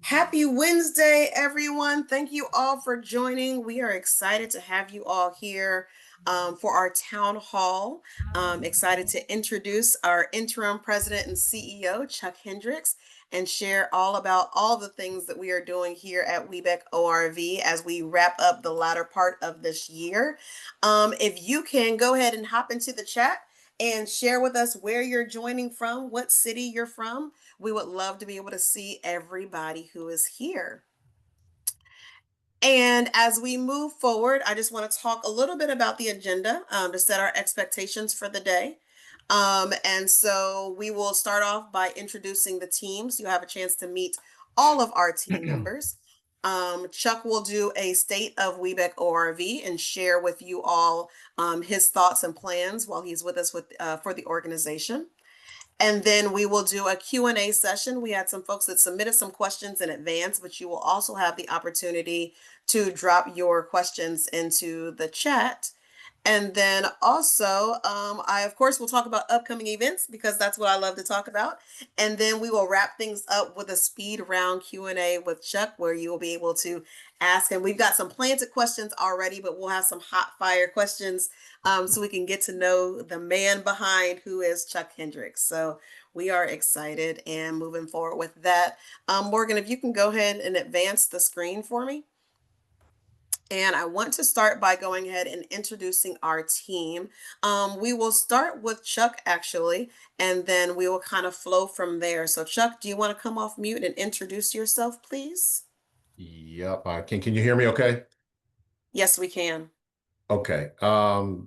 Happy Wednesday, everyone. Thank you all for joining. We are excited to have you all here for our town hall. Excited to introduce our interim president and CEO, Chuck Hendricks, and share all about all the things that we are doing here at WBEC ORV as we wrap up the latter part of this year. If you can go ahead and hop into the chat and share with us where you're joining from, what city you're from. We would love to be able to see everybody who is here. And as we move forward, I just want to talk a little bit about the agenda to set our expectations for the day. And so we will start off by introducing the teams. You have a chance to meet all of our team members. Chuck will do a state of WBEC ORV and share with you all his thoughts and plans while he's with us for the organization. And then we will do a Q&A session. We had some folks that submitted some questions in advance, but you will also have the opportunity to drop your questions into the chat. And then also, I, of course, will talk about upcoming events because that's what I love to talk about. And then we will wrap things up with a speed round Q&A with Chuck, where you will be able to ask him. We've got some planted questions already, but we'll have some hot fire questions so we can get to know the man behind who is Chuck Hendricks. So we are excited and moving forward with that. Morgan, if you can go ahead and advance the screen for me. And I want to start by going ahead and introducing our team. We will start with Chuck, actually, and then we will kind of flow from there. So Chuck, do you want to come off mute and introduce yourself, please? Yep. Can you hear me okay? Yes, we can. Okay. Do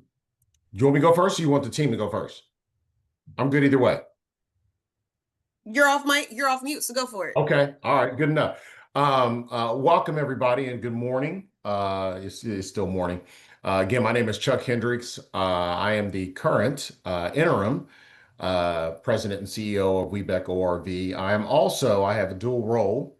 you want me to go first or you want the team to go first? I'm good either way. You're off mute, so go for it. Okay. All right. Good enough. Welcome everybody and good morning. It's still morning. Again, my name is Chuck Hendricks. I am the current interim president and CEO of WBEC ORV. I have a dual role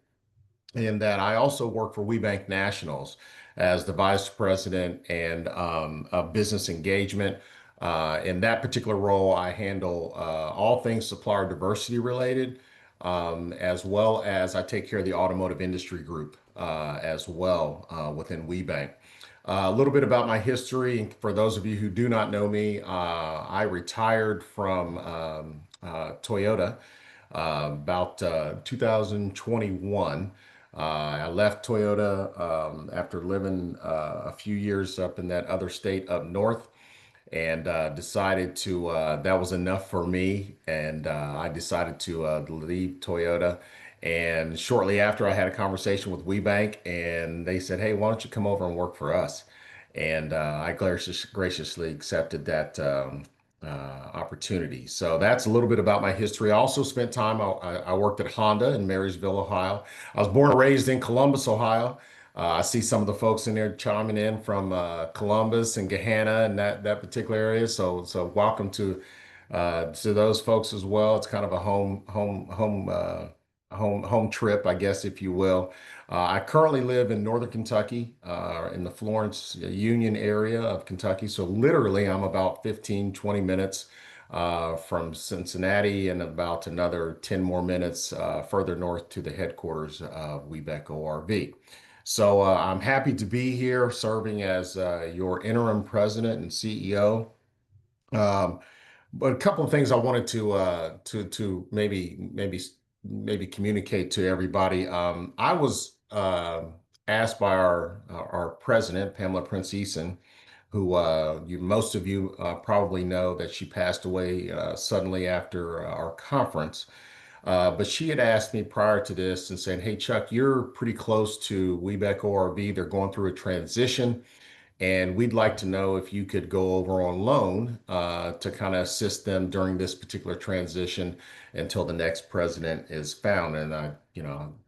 in that I also work for WeBank Nationals as the vice president and of business engagement. In that particular role, I handle all things supplier diversity related, as well as I take care of the automotive industry group as well within WeBank. A little bit about my history. For those of you who do not know me, I retired from Toyota about 2021. I left Toyota after living a few years up in that other state up north and decided to, that was enough for me. And I decided to leave Toyota. And shortly after, I had a conversation with WeBank and they said, hey, why don't you come over and work for us? And I graciously accepted that opportunity. So that's a little bit about my history. I also spent time, I worked at Honda in Marysville, Ohio. I was born and raised in Columbus, Ohio. I see some of the folks in there chiming in from Columbus and Gahanna and that particular area. So welcome to those folks as well. It's kind of a home trip, I guess, if you will. I currently live in Northern Kentucky, in the Florence Union area of Kentucky. So literally, I'm about 15, 20 minutes from Cincinnati and about another 10 more minutes further north to the headquarters of WeBEC ORV. So I'm happy to be here serving as your interim president and CEO. But a couple of things I wanted to maybe communicate to everybody. I was asked by our president, Pamela Prince Eason, who most of you probably know that she passed away suddenly after our conference. But she had asked me prior to this and said, hey, Chuck, you're pretty close to WeBEC ORV. They're going through a transition. And we'd like to know if you could go over on loan to kind of assist them during this particular transition until the next president is found. And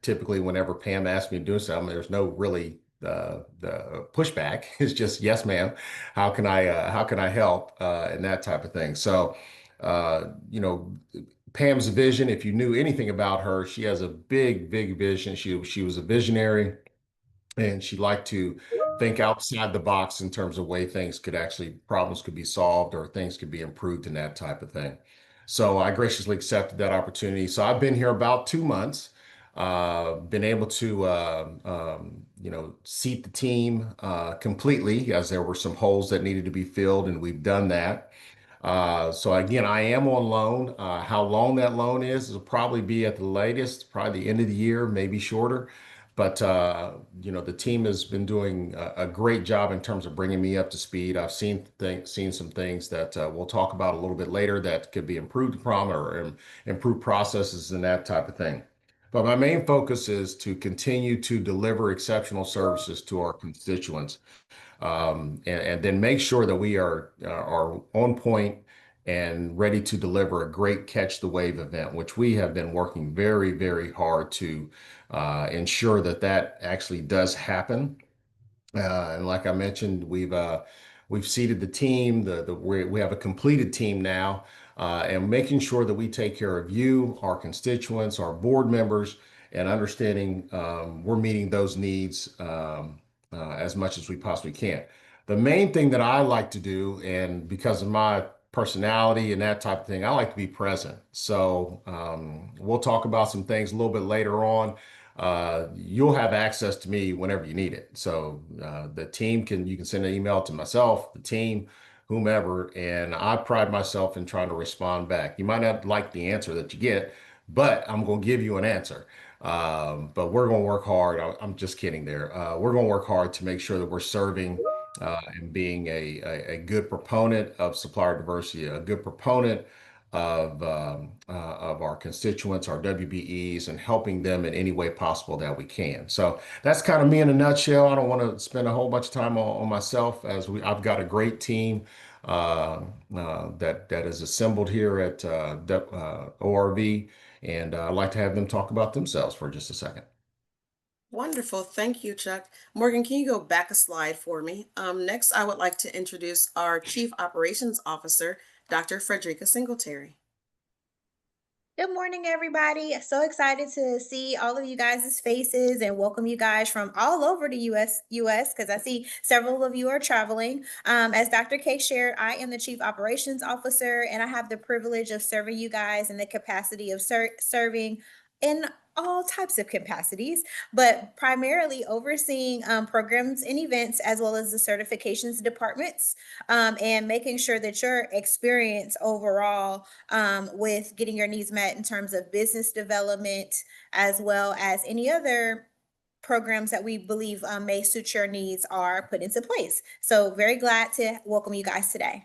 typically whenever Pam asks me to do something, there's no really the pushback. It's just, yes, ma'am. How can I help and that type of thing. So, Pam's vision, if you knew anything about her, she has a big vision. She was a visionary. and she liked to think outside the box in terms of way things could actually problems could be solved or things could be improved and that type of thing. So I graciously accepted that opportunity. So I've been here about 2 months, been able to seat the team completely as there were some holes that needed to be filled, and we've done that. So again, I am on loan. How long that loan is will probably be at the latest, probably the end of the year, maybe shorter. But the team has been doing a great job in terms of bringing me up to speed. I've seen some things that we'll talk about a little bit later that could be improved upon or improved processes and that type of thing. But my main focus is to continue to deliver exceptional services to our constituents, and then make sure that we are on point and ready to deliver a great catch the wave event, which we have been working very, very hard to ensure that that actually does happen. And like I mentioned, we've seated the team. We have a completed team now, and making sure that we take care of you, our constituents, our board members, and understanding we're meeting those needs as much as we possibly can. The main thing that I like to do, and because of my personality and that type of thing, I like to be present. So we'll talk about some things a little bit later on. You'll have access to me whenever you need it. So the team you can send an email to myself, the team, whomever, and I pride myself in trying to respond back. You might not like the answer that you get, but I'm going to give you an answer. But we're going to work hard. I'm just kidding there. We're going to work hard to make sure that we're serving and being a good proponent of supplier diversity, a good proponent of our constituents, our WBEs, and helping them in any way possible that we can. So that's kind of me in a nutshell. I don't want to spend a whole bunch of time on myself, as I've got a great team that is assembled here at ORV, and I'd like to have them talk about themselves for just a second. Wonderful. Thank you, Chuck. Morgan, can you go back a slide for me? Next, I would like to introduce our Chief Operations Officer, Dr. Frederica Singletary. Good morning, everybody. So excited to see all of you guys' faces and welcome you guys from all over the US, because I see several of you are traveling. As Dr. K shared, I am the Chief Operations Officer, and I have the privilege of serving you guys in the capacity of serving in all types of capacities, but primarily overseeing programs and events, as well as the certifications departments, and making sure that your experience overall with getting your needs met in terms of business development, as well as any other programs that we believe may suit your needs, are put into place. So very glad to welcome you guys today.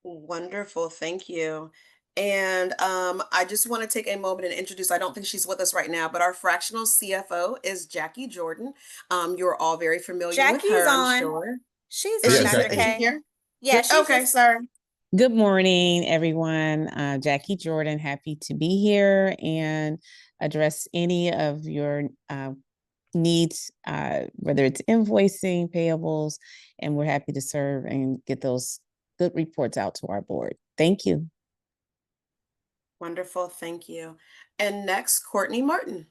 Wonderful. Thank you. And I just want to take a moment and introduce, I don't think she's with us right now, but our fractional CFO is Jackie Jordan. You're all very familiar with Jackie's her, I'm on. sure. She's Is on, she, Yeah, Dr. is she Jackie. K. here? Yeah, Good. she's Okay, just sorry. Good morning, everyone. Jackie Jordan, happy to be here and address any of your needs, whether it's invoicing, payables, and we're happy to serve and get those good reports out to our board. Thank you. Wonderful. Thank you. And next, Courtney Martin.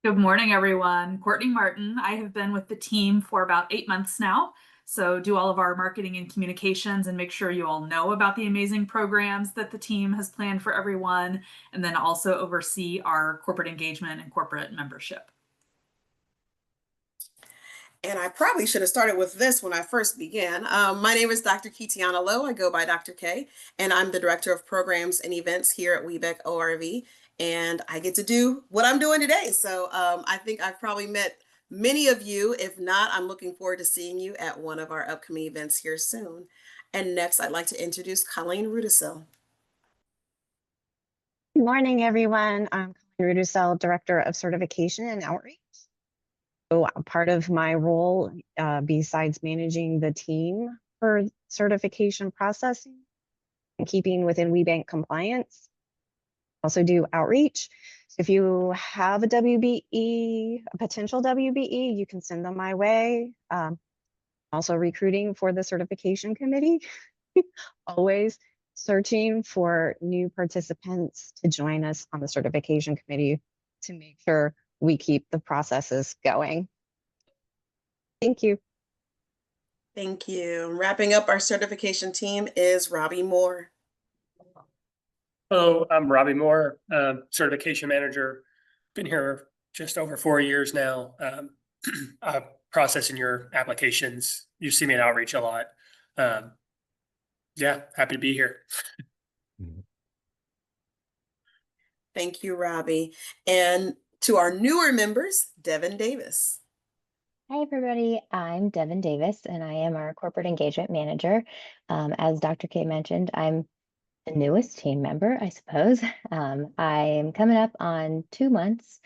Good morning, everyone. Courtney Martin. I have been with the team for about 8 months now. So do all of our marketing and communications and make sure you all know about the amazing programs that the team has planned for everyone. And then also oversee our corporate engagement and corporate membership. And I probably should have started with this when I first began. My name is Dr. Kitiana Lowe. I go by Dr. K, and I'm the Director of Programs and Events here at WBEC ORV. And I get to do what I'm doing today. So I think I've probably met many of you. If not, I'm looking forward to seeing you at one of our upcoming events here soon. And next, I'd like to introduce Colleen Rudisil. Good morning, everyone. I'm Colleen Rudisell, Director of Certification and Outreach. So part of my role, besides managing the team for certification processing and keeping within WBEC compliance, also do outreach. So if you have a WBE, a potential WBE, you can send them my way. Also recruiting for the certification committee, always searching for new participants to join us on the certification committee. to make sure we keep the processes going. Thank you. Thank you. Wrapping up our certification team is Robbie Moore. Hello, I'm Robbie Moore, certification manager. Been here just over 4 years now. I'm processing your applications. You see me in outreach a lot. Yeah, happy to be here. Thank you, Robbie. And to our newer members, Devin Davis. Hi, everybody. I'm Devin Davis, and I am our corporate engagement manager. As Dr. K mentioned, I'm the newest team member, I suppose. I am coming up on 2 months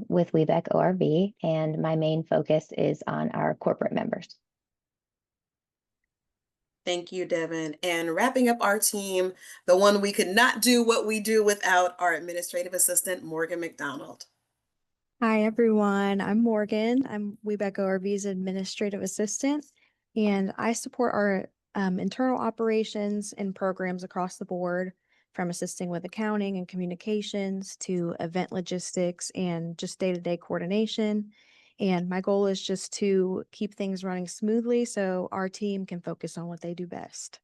with WBEC ORV, and my main focus is on our corporate members. Thank you, Devin. And wrapping up our team, the one we could not do what we do without, our administrative assistant, Morgan McDonald. Hi, everyone. I'm Morgan. I'm WBEC ORV's administrative assistant, and I support our internal operations and programs across the board, from assisting with accounting and communications to event logistics and just day-to-day coordination. And my goal is just to keep things running smoothly so our team can focus on what they do best.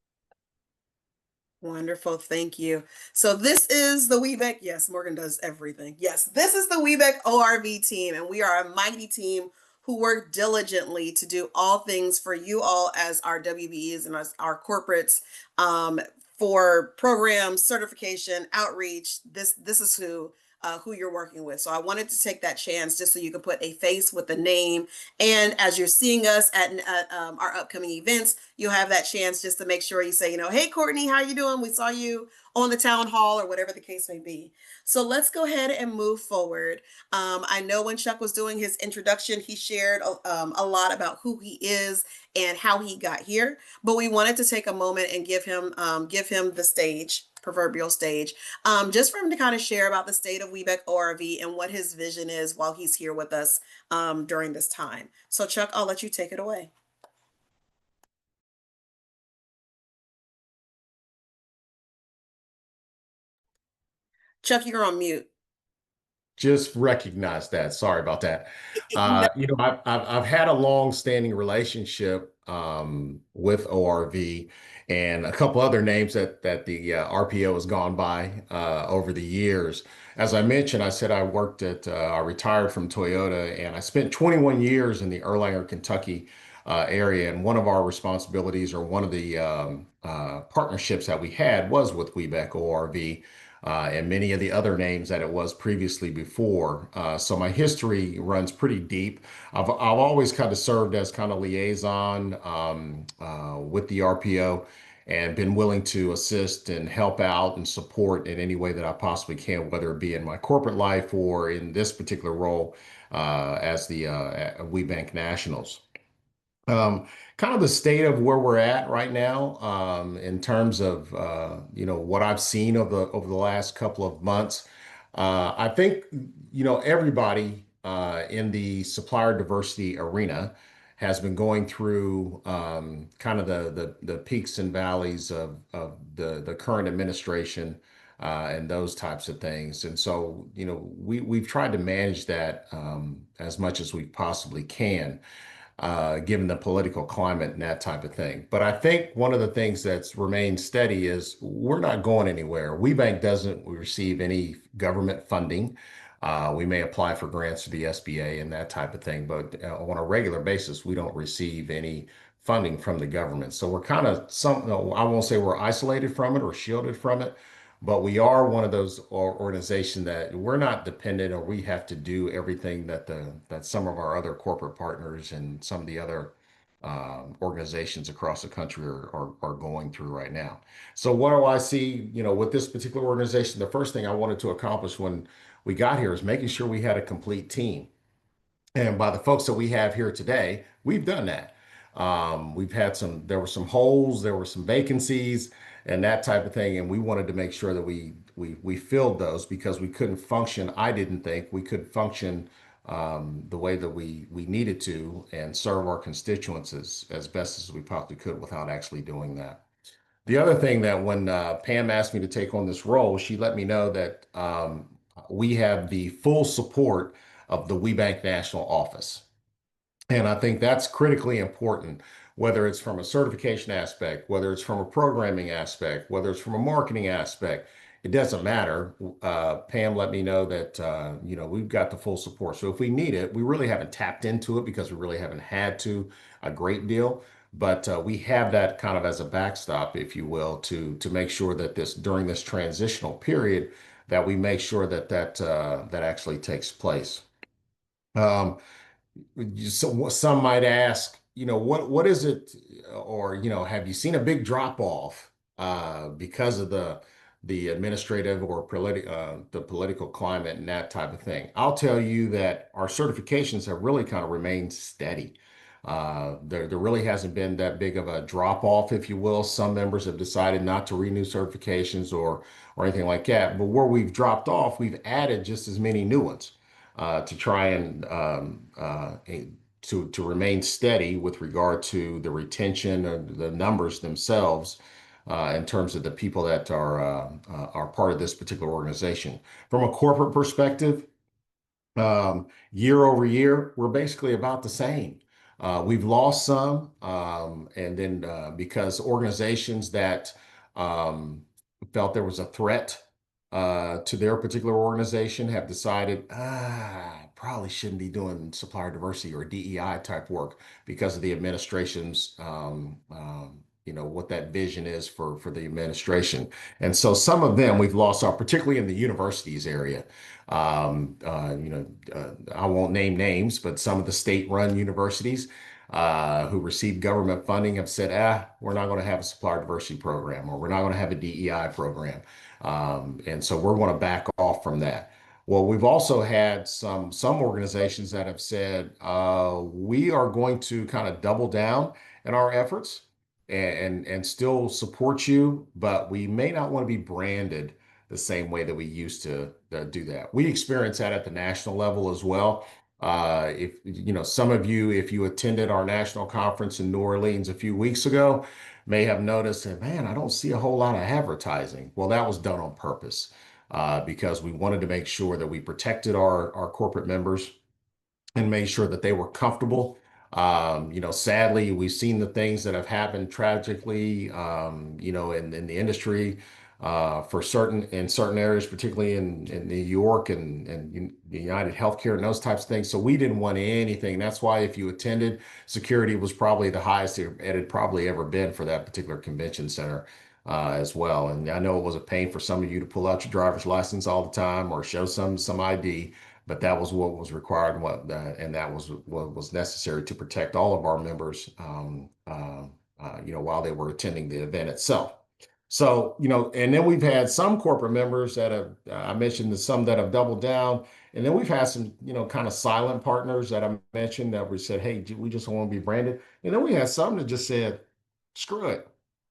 Wonderful. Thank you. So this is the WBEC. Yes, Morgan does everything. Yes, this is the WBEC ORV team, and we are a mighty team who work diligently to do all things for you all as our WBEs and as our corporates, for programs, certification, outreach. This is who you're working with. So I wanted to take that chance just so you can put a face with the name. And as you're seeing us at our upcoming events, you'll have that chance just to make sure you say, hey, Courtney, how you doing? We saw you on the town hall, or whatever the case may be. So let's go ahead and move forward. I know when Chuck was doing his introduction, he shared a lot about who he is and how he got here, but we wanted to take a moment and give him the stage, proverbial stage, just for him to kind of share about the state of WBEC ORV and what his vision is while he's here with us during this time. So Chuck, I'll let you take it away. Chuck, you're on mute. Just recognize that. Sorry about that. I've had a long-standing relationship with ORV and a couple other names that the RPO has gone by over the years. As I mentioned, I said I retired from Toyota, and I spent 21 years in the Erlanger, Kentucky area. And one of our responsibilities, or one of the partnerships that we had, was with WBEC ORV. And many of the other names that it was previously before. So my history runs pretty deep. I've always kind of served as kind of liaison with the RPO, and been willing to assist and help out and support in any way that I possibly can, whether it be in my corporate life or in this particular role as the WBEC Nationals. Kind of the state of where we're at right now, in terms of what I've seen over the last couple of months. I think everybody in the supplier diversity arena has been going through kind of the peaks and valleys of the current administration and those types of things. And so we've tried to manage that as much as we possibly can, given the political climate and that type of thing. But I think one of the things that's remained steady is we're not going anywhere. WBEC doesn't receive any government funding. We may apply for grants to the SBA and that type of thing, but on a regular basis, we don't receive any funding from the government. So we're kind of I won't say we're isolated from it or shielded from it, but we are one of those organizations that we're not dependent, or we have to do everything that some of our other corporate partners and some of the other organizations across the country are going through right now. So what do I see, with this particular organization? The first thing I wanted to accomplish when we got here is making sure we had a complete team. And by the folks that we have here today, we've done that. There were some holes, there were some vacancies and that type of thing. And we wanted to make sure that we filled those, because we couldn't function. I didn't think we could function the way that we needed to and serve our constituents as best as we possibly could without actually doing that. The other thing, that when Pam asked me to take on this role, she let me know that we have the full support of the WBEC National Office. And I think that's critically important, whether it's from a certification aspect, whether it's from a programming aspect, whether it's from a marketing aspect. It doesn't matter. Pam let me know that we've got the full support. So if we need it, we really haven't tapped into it because we really haven't had to a great deal. But we have that kind of as a backstop, if you will, to make sure that during this transitional period, that we make sure that actually takes place. Um, so some might ask, what is it, or have you seen a big drop off because of the administrative or the political climate and that type of thing? I'll tell you that our certifications have really kind of remained steady. There really hasn't been that big of a drop off, if you will. Some members have decided not to renew certifications or anything like that. But where we've dropped off, we've added just as many new ones to try and to remain steady with regard to the retention of the numbers themselves in terms of the people that are part of this particular organization. From a corporate perspective, year over year, we're basically about the same. We've lost some, and then because organizations that felt there was a threat to their particular organization have decided, probably shouldn't be doing supplier diversity or DEI type work because of the administration's, what that vision is for the administration. And so some of them we've lost out, particularly in the universities area. I won't name names, but some of the state-run universities who receive government funding have said, we're not going to have a supplier diversity program, or we're not going to have a DEI program. And so we're going to back off from that. Well, we've also had some organizations that have said, we are going to kind of double down in our efforts and still support you, but we may not want to be branded the same way that we used to do that. We experience that at the national level as well. If some of you, if you attended our national conference in New Orleans a few weeks ago, may have noticed that, man, I don't see a whole lot of advertising. Well, that was done on purpose because we wanted to make sure that we protected our corporate members and made sure that they were comfortable. Sadly, we've seen the things that have happened tragically, in the industry in certain areas, particularly in New York and United Healthcare and those types of things. So we didn't want anything. That's why if you attended, security was probably the highest it had probably ever been for that particular convention center. As well. And I know it was a pain for some of you to pull out your driver's license all the time or show some ID, but that was what was required and that was what was necessary to protect all of our members, while they were attending the event itself. So, and then we've had some corporate members that have, I mentioned some that have doubled down. And then we've had some, kind of silent partners that I mentioned that we said, hey, we just don't want to be branded. And then we had some that just said, screw it.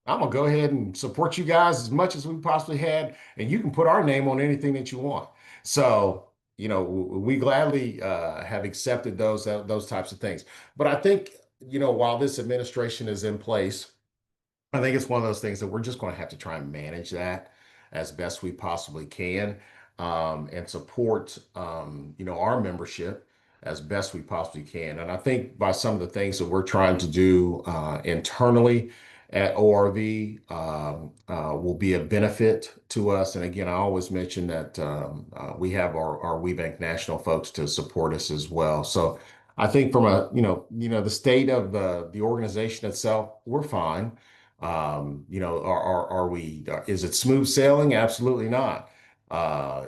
I'm going to go ahead and support you guys as much as we possibly had. And you can put our name on anything that you want. So, we gladly have accepted those types of things. But I think, while this administration is in place, I think it's one of those things that we're just going to have to try and manage that as best we possibly can, and support, our membership as best we possibly can. And I think by some of the things that we're trying to do internally at ORV will be a benefit to us. And again, I always mention that we have our WBEC National folks to support us as well. So I think from the state of the organization itself, we're fine. Are we, is it smooth sailing? Absolutely not.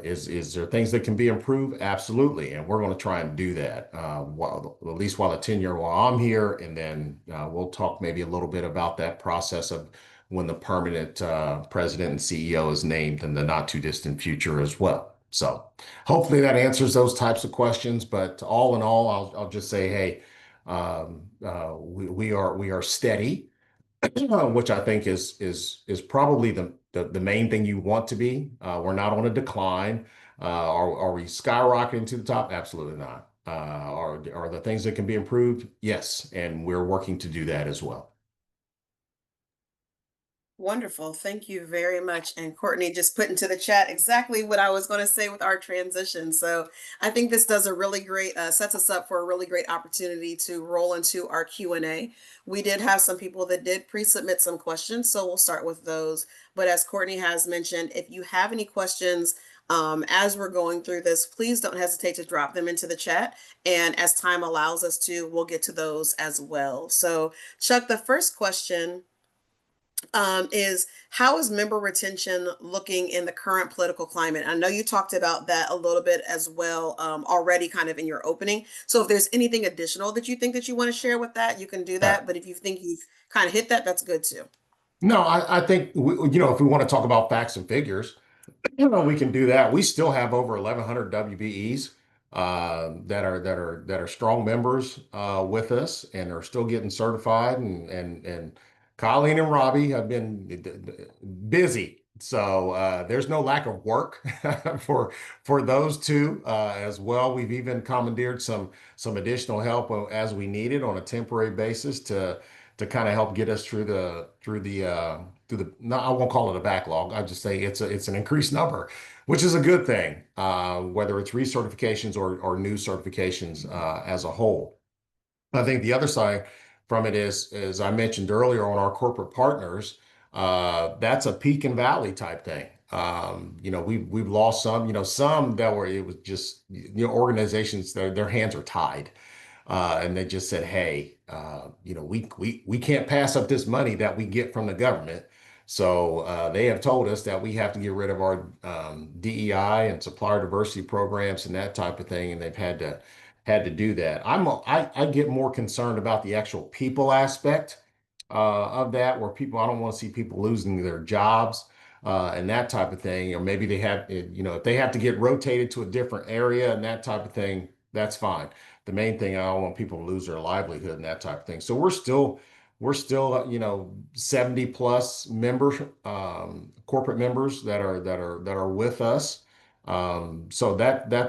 Is there things that can be improved? Absolutely. And we're going to try and do that, at least while the tenure while I'm here. And then we'll talk maybe a little bit about that process of when the permanent president and CEO is named in the not too distant future as well. So hopefully that answers those types of questions. But all in all, I'll just say, hey, we are steady. Which I think is probably the main thing you want to be. We're not on a decline. Are we skyrocketing to the top? Absolutely not. Are the things that can be improved? Yes, and we're working to do that as well. Wonderful. Thank you very much. And Courtney just put into the chat exactly what I was going to say with our transition. So I think this does a really great, sets us up for a really great opportunity to roll into our Q&A. We did have some people that did pre-submit some questions, so we'll start with those. But as Courtney has mentioned, if you have any questions as we're going through this, please don't hesitate to drop them into the chat. And as time allows us to, we'll get to those as well. So Chuck, the first question is how is member retention looking in the current political climate? I know you talked about that a little bit as well already kind of in your opening. So if there's anything additional that you think that you want to share with that, you can do that. But if you think you've kind of hit that, that's good too. No, I think if we want to talk about facts and figures, we can do that. We still have over 1,100 WBEs that are strong members with us and are still getting certified. And Colleen and Robbie have been busy, so there's no lack of work for those two as well. We've even commandeered some additional help as we needed on a temporary basis to kind of help get us through the no, I won't call it a backlog. I just say it's an increased number, which is a good thing, whether it's recertifications or new certifications as a whole. I think the other side from it is, as I mentioned earlier on our corporate partners, that's a peak and valley type thing. We've lost some, some that were, it was just, organizations, their hands are tied. And they just said, "Hey, we can't pass up this money that we get from the government." So they have told us that we have to get rid of our DEI and supplier diversity programs and that type of thing, and they've had to do that. I get more concerned about the actual people aspect of that, where people I don't want to see people losing their jobs and that type of thing, or maybe they have, if they have to get rotated to a different area and that type of thing, that's fine. The main thing, I don't want people to lose their livelihood and that type of thing. So we're still 70 plus members, corporate members that are with us. So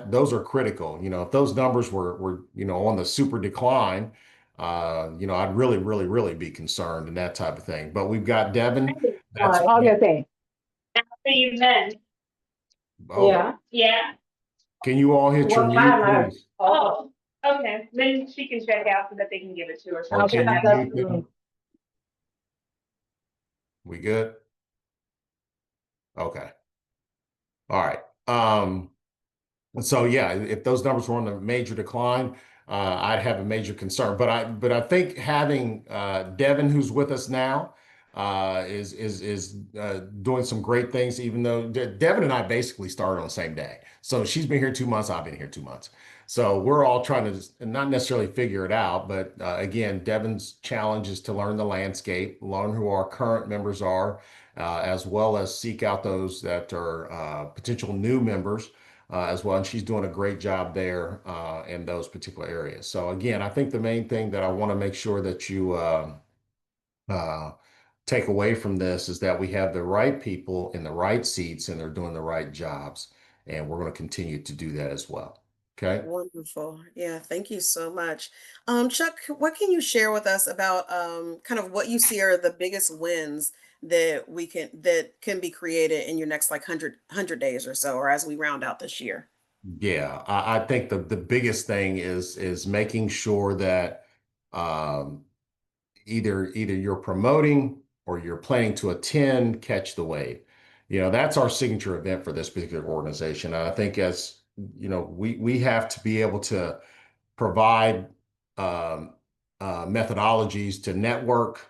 those are critical. If those numbers were on the super decline, I'd really, really, really be concerned and that type of thing. But we've got Devin. That's Okay. See you then. oh, Yeah. Yeah. can you all hit your What mute, time are? please? Oh, okay. Then she can check out so that they can give it to her. Or Okay. can you mute them? We good? Okay. All right. So yeah, if those numbers were on the major decline, I'd have a major concern. But I think having Devin, who's with us now, is doing some great things. Even though Devin and I basically started on the same day, so she's been here 2 months, I've been here 2 months. So we're all trying to not necessarily figure it out, but again, Devin's challenge is to learn the landscape, learn who our current members are, as well as seek out those that are potential new members as well. And she's doing a great job there in those particular areas. So again, I think the main thing that I want to make sure that you uh, take away from this is that we have the right people in the right seats and they're doing the right jobs. And we're going to continue to do that as well. Okay. Wonderful. Yeah, thank you so much. Chuck, what can you share with us about kind of what you see are the biggest wins that can be created in your next like 100 days or so, or as we round out this year? Yeah, I think the biggest thing is making sure that um, either you're promoting or you're planning to attend Catch the Wave. That's our signature event for this particular organization. And I think as we have to be able to provide um, methodologies to network,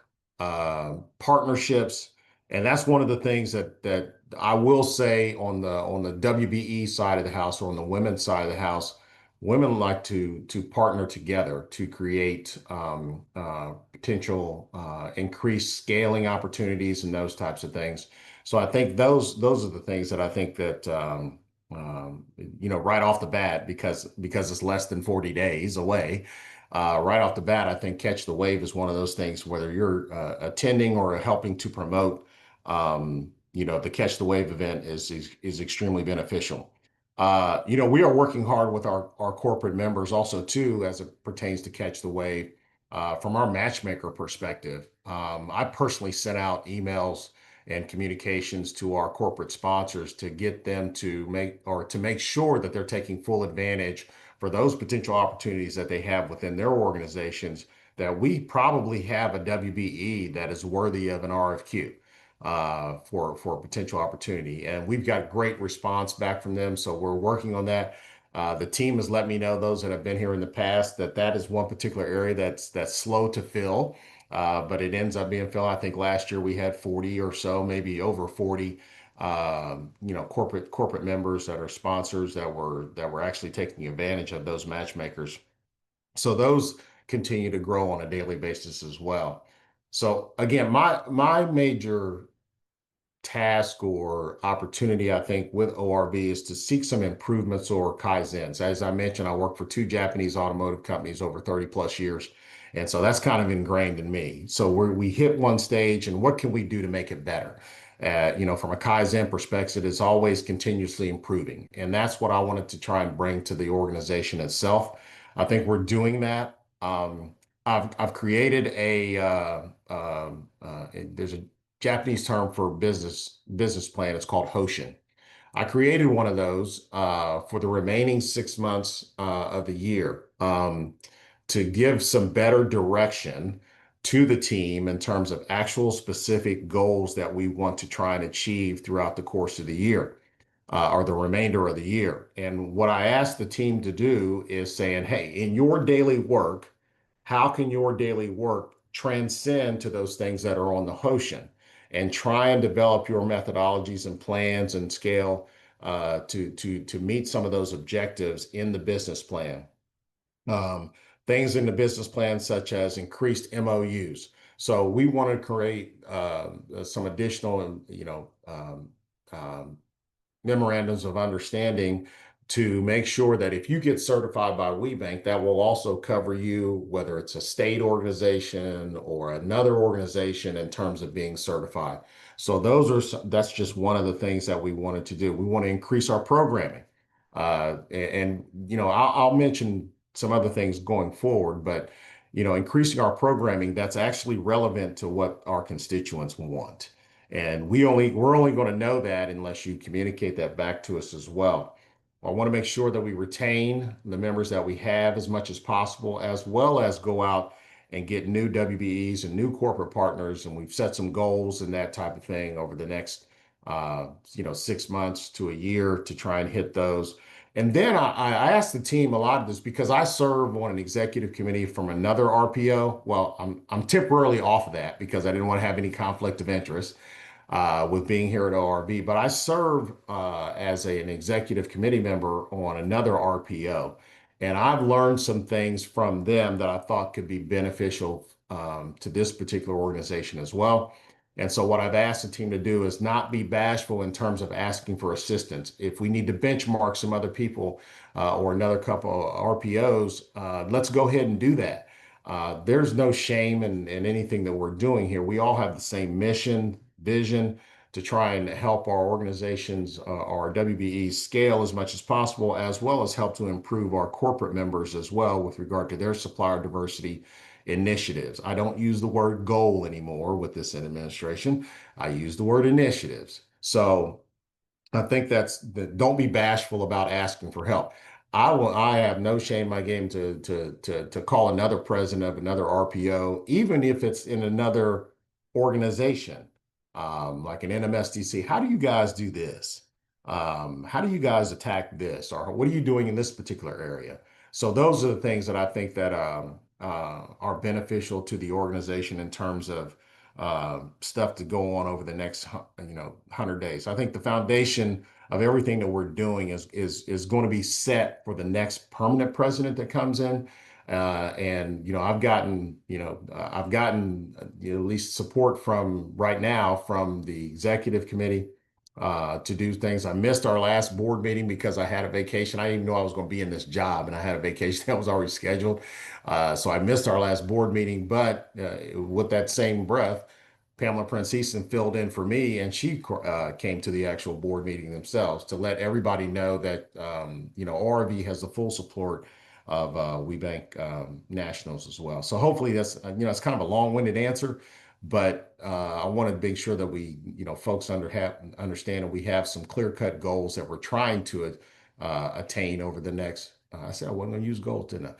partnerships, and that's one of the things that I will say on the WBE side of the house or on the women's side of the house. Women like to partner together to create potential increased scaling opportunities and those types of things. So I think those are the things that I think that right off the bat, because it's less than 40 days away. Right off the bat, I think Catch the Wave is one of those things, whether you're attending or helping to promote, the Catch the Wave event is extremely beneficial. We are working hard with our corporate members also too, as it pertains to Catch the Wave. From our matchmaker perspective, I personally sent out emails and communications to our corporate sponsors to get them to make sure that they're taking full advantage for those potential opportunities that they have within their organizations, that we probably have a WBE that is worthy of an RFQ for a potential opportunity. And we've got great response back from them. So we're working on that. The team has let me know, those that have been here in the past, that is one particular area that's slow to fill, but it ends up being filled. I think last year we had 40 or so, maybe over 40, corporate members that are sponsors that were actually taking advantage of those matchmakers. So those continue to grow on a daily basis as well. So again, my major task or opportunity, I think, with ORV is to seek some improvements or kaizens. As I mentioned, I worked for 2 Japanese automotive companies over 30 plus years. And so that's kind of ingrained in me. So we hit one stage, and what can we do to make it better? From a Kaizen perspective, it's always continuously improving. And that's what I wanted to try and bring to the organization itself. I think we're doing that. I've created there's a Japanese term for business plan. It's called Hoshin. I created one of those for the remaining 6 months of the year to give some better direction to the team in terms of actual specific goals that we want to try and achieve throughout the course of the year or the remainder of the year. And what I asked the team to do is saying, hey, in your daily work, how can your daily work transcend to those things that are on the Hoshin? And try and develop your methodologies and plans and scale to meet some of those objectives in the business plan. Things in the business plan, such as increased MOUs. So we want to create some additional, memorandums of understanding to make sure that if you get certified by WBEC, that will also cover you, whether it's a state organization or another organization, in terms of being certified. So that's just one of the things that we wanted to do. We want to increase our programming. I'll mention some other things going forward, but increasing our programming that's actually relevant to what our constituents want. And we're only going to know that unless you communicate that back to us as well. I want to make sure that we retain the members that we have as much as possible, as well as go out and get new WBEs and new corporate partners. And we've set some goals and that type of thing over the next 6 months to a year to try and hit those. And then I asked the team a lot of this because I serve on an executive committee from another RPO. Well, I'm temporarily off of that because I didn't want to have any conflict of interest with being here at ORV, but I serve as an executive committee member on another RPO. And I've learned some things from them that I thought could be beneficial to this particular organization as well. And so what I've asked the team to do is not be bashful in terms of asking for assistance. If we need to benchmark some other people or another couple of RPOs, let's go ahead and do that. There's no shame in anything that we're doing here. We all have the same mission, vision to try and help our organizations, our WBE scale as much as possible, as well as help to improve our corporate members as well with regard to their supplier diversity initiatives. I don't use the word goal anymore with this administration. I use the word initiatives. So I think don't be bashful about asking for help. I have no shame in my game to call another president of another RPO, even if it's in another organization, like an NMSDC. How do you guys do this? How do you guys attack this? Or what are you doing in this particular area? So those are the things that I think that are beneficial to the organization in terms of stuff to go on over the next 100 days. I think the foundation of everything that we're doing is going to be set for the next permanent president that comes in. I've gotten at least support from right now from the executive committee to do things. I missed our last board meeting because I had a vacation. I didn't even know I was going to be in this job, and I had a vacation that was already scheduled. So I missed our last board meeting, but with that same breath, Pamela Prince-Easton filled in for me, and she came to the actual board meeting themselves to let everybody know that ORV has the full support of WBEC nationals as well. So hopefully that's it's kind of a long-winded answer, but I want to make sure that we, folks understand that we have some clear-cut goals that we're trying to attain over the next. I said I wasn't going to use goals, didn't I?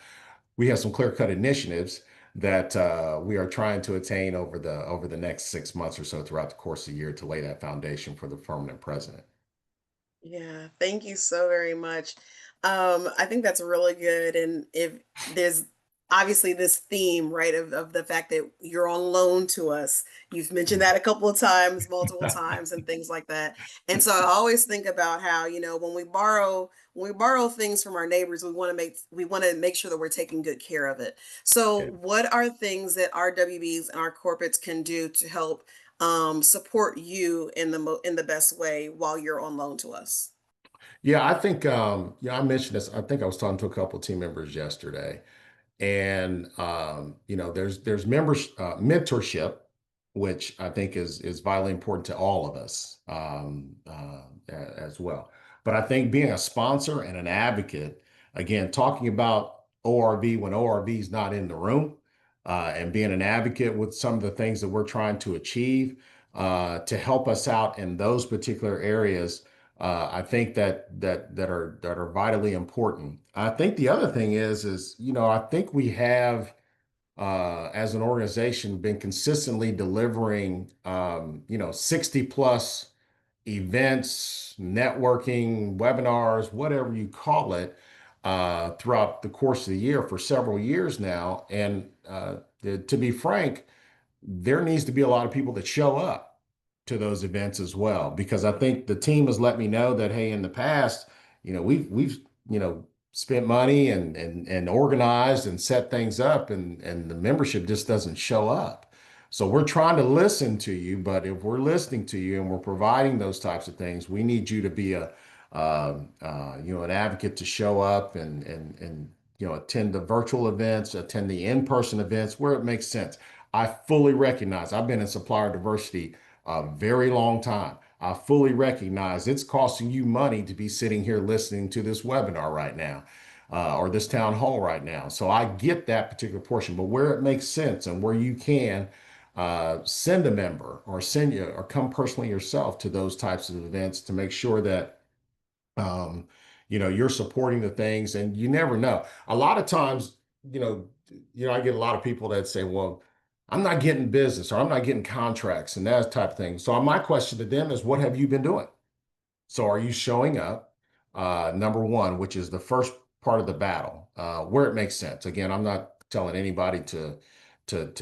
We have some clear-cut initiatives that we are trying to attain over the next 6 months or so throughout the course of the year to lay that foundation for the permanent president. Yeah, thank you so very much. I think that's really good. And if there's obviously this theme, right, of the fact that you're on loan to us, you've mentioned that a couple of times, multiple times, and things like that. And so I always think about how, when we borrow things from our neighbors, we want to make sure that we're taking good care of it. So Yeah. what are things that our WBs and our corporates can do to help support you in the best way while you're on loan to us? Yeah, I think I mentioned this. I think I was talking to a couple of team members yesterday, and there's members mentorship, which I think is vitally important to all of us as well. But I think being a sponsor and an advocate, again, talking about ORV when ORV is not in the room, and being an advocate with some of the things that we're trying to achieve to help us out in those particular areas. I think that are vitally important. I think the other thing is I think we have as an organization been consistently delivering 60 plus events, networking, webinars, whatever you call it, throughout the course of the year for several years now. And to be frank, there needs to be a lot of people that show up to those events as well, because I think the team has let me know that, hey, in the past, we've spent money and organized and set things up, and the membership just doesn't show up. So we're trying to listen to you, but if we're listening to you and we're providing those types of things, we need you to be an advocate to show up and attend the virtual events, attend the in-person events where it makes sense. I fully recognize I've been in supplier diversity a very long time. I fully recognize it's costing you money to be sitting here listening to this webinar right now, or this town hall right now. So I get that particular portion, but where it makes sense and where you can send a member or send you or come personally yourself to those types of events to make sure that um, you're supporting the things. And you never know. A lot of times, you know, I get a lot of people that say, well, I'm not getting business or I'm not getting contracts and that type of thing. So my question to them is, what have you been doing? So are you showing up? Number one, which is the first part of the battle, where it makes sense. Again, I'm not telling anybody to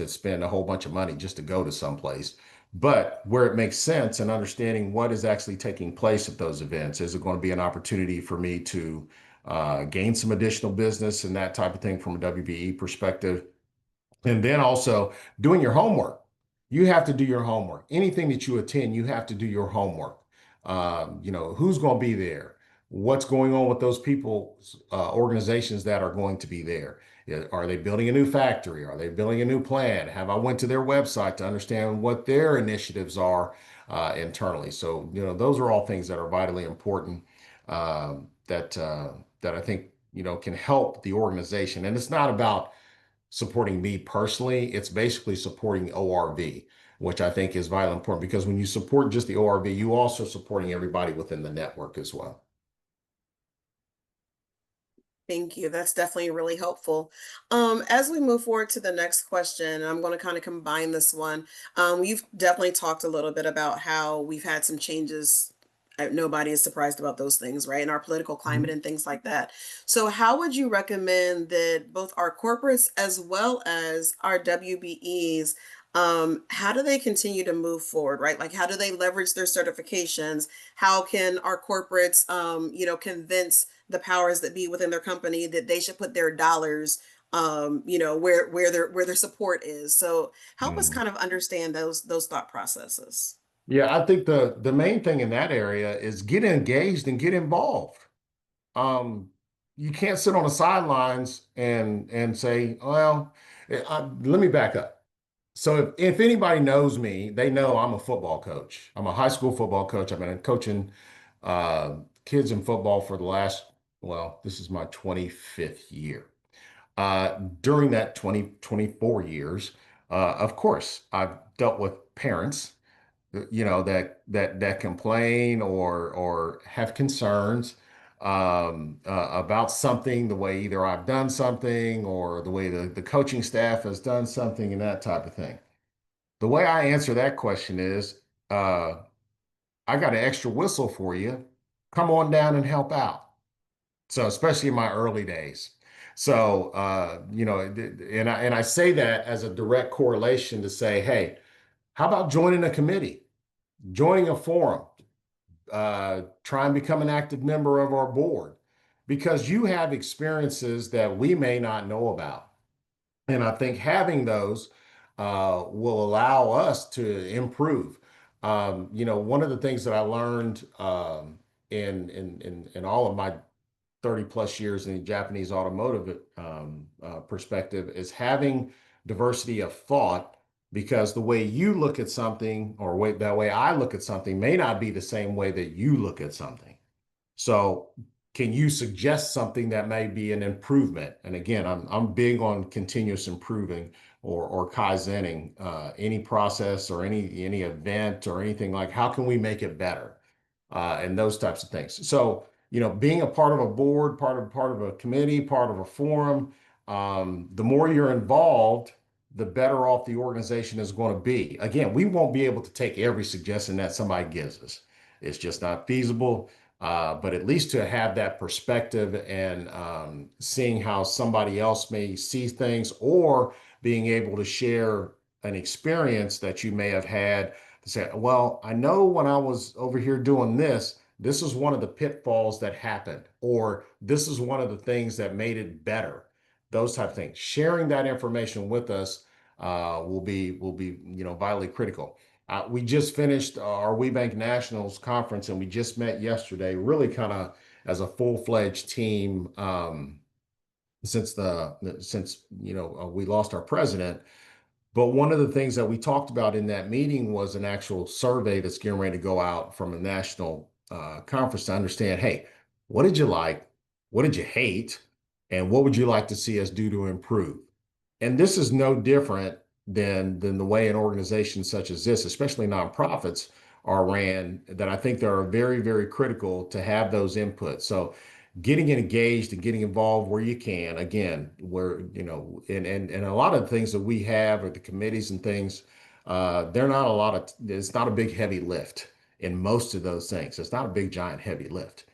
spend a whole bunch of money just to go to someplace, but where it makes sense and understanding what is actually taking place at those events. Is it going to be an opportunity for me to gain some additional business and that type of thing from a WBE perspective? And then also doing your homework. You have to do your homework. Anything that you attend, you have to do your homework. Who's going to be there? What's going on with those people, organizations that are going to be there? Are they building a new factory? Are they building a new plant? Have I went to their website to understand what their initiatives are internally? So, those are all things that are vitally important that I think, can help the organization. And it's not about supporting me personally. It's basically supporting ORV, which I think is vitally important, because when you support just the ORV, you also supporting everybody within the network as well. Thank you. That's definitely really helpful. As we move forward to the next question, I'm going to kind of combine this one. You've definitely talked a little bit about how we've had some changes. Nobody is surprised about those things, right? In our political climate and things like that. So, how would you recommend that both our corporates as well as our WBEs, how do they continue to move forward, right? Like, how do they leverage their certifications? How can our corporates, convince the powers that be within their company that they should put their dollars where their support is. So help us Mhm. kind of understand those thought processes. Yeah, I think the main thing in that area is get engaged and get involved. Um, you can't sit on the sidelines and say, well, let me back up. So if anybody knows me, they know I'm a football coach. I'm a high school football coach. I've been coaching uh, kids in football for the last, well, this is my 25th year. During that 24 years, Of course, I've dealt with parents, that complain or have concerns about something, the way either I've done something or the way the coaching staff has done something and that type of thing. The way I answer that question is, uh, I got an extra whistle for you. Come on down and help out. So especially in my early days. So and I say that as a direct correlation to say, hey, how about joining a committee, joining a forum, try and become an active member of our board, because you have experiences that we may not know about. And I think having those will allow us to improve. One of the things that I learned in all of my 30 plus years in the Japanese automotive perspective is having diversity of thought, because the way you look at something or that way I look at something may not be the same way that you look at something. So can you suggest something that may be an improvement? And again, I'm big on continuous improving or kaizening any process or any event or anything. Like, how can we make it better? And those types of things. So, being a part of a board, part of a committee, part of a forum, the more you're involved, the better off the organization is going to be. Again, we won't be able to take every suggestion that somebody gives us. It's just not feasible. But at least to have that perspective and seeing how somebody else may see things, or being able to share an experience that you may have had to say, well, I know when I was over here doing this, this is one of the pitfalls that happened, or this is one of the things that made it better. Those type of things. Sharing that information with us will be vitally critical. We just finished our WeBank Nationals conference, and we just met yesterday, really kind of as a full-fledged team since we lost our president. But one of the things that we talked about in that meeting was an actual survey that's getting ready to go out from a national conference to understand, hey, what did you like? What did you hate? And what would you like to see us do to improve? And this is no different than the way an organization such as this, especially nonprofits, are ran, that I think they are very, very critical to have those inputs. So getting engaged and getting involved where you can, again, where, and a lot of the things that we have, or the committees and things, it's not a big heavy lift in most of those things. It's not a big, giant, heavy lift.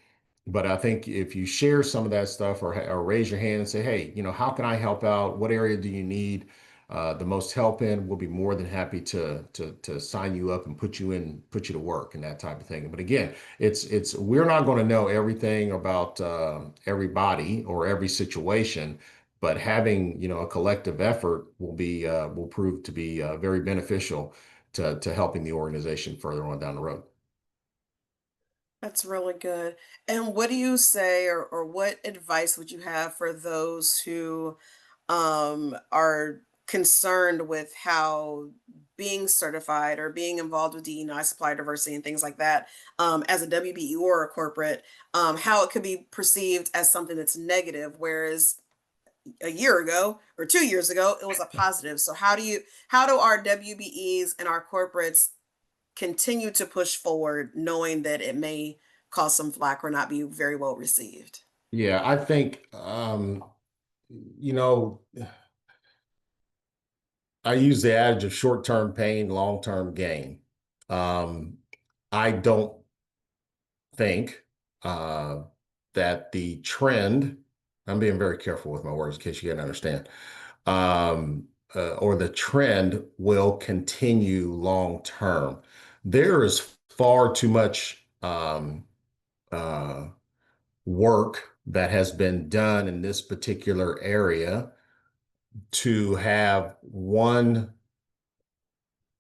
But I think if you share some of that stuff, or raise your hand and say, hey, how can I help out? What area do you need the most help in? We'll be more than happy to sign you up and put you to work and that type of thing. But again, we're not going to know everything about everybody or every situation, but having a collective effort will prove to be very beneficial to helping the organization further on down the road. That's really good. And what do you say, or what advice would you have for those who are concerned with how being certified or being involved with DEI, supply diversity, and things like that, as a WBE or a corporate, how it could be perceived as something that's negative, whereas a year ago or 2 years ago it was a positive. So how do our WBEs and our corporates continue to push forward, knowing that it may cause some flack or not be very well received? Yeah, I think you know, I use the adage of short-term pain, long-term gain. Um, I don't think uh, that the trend, I'm being very careful with my words in case you can't understand, or the trend will continue long term. There is far too much uh, work that has been done in this particular area to have one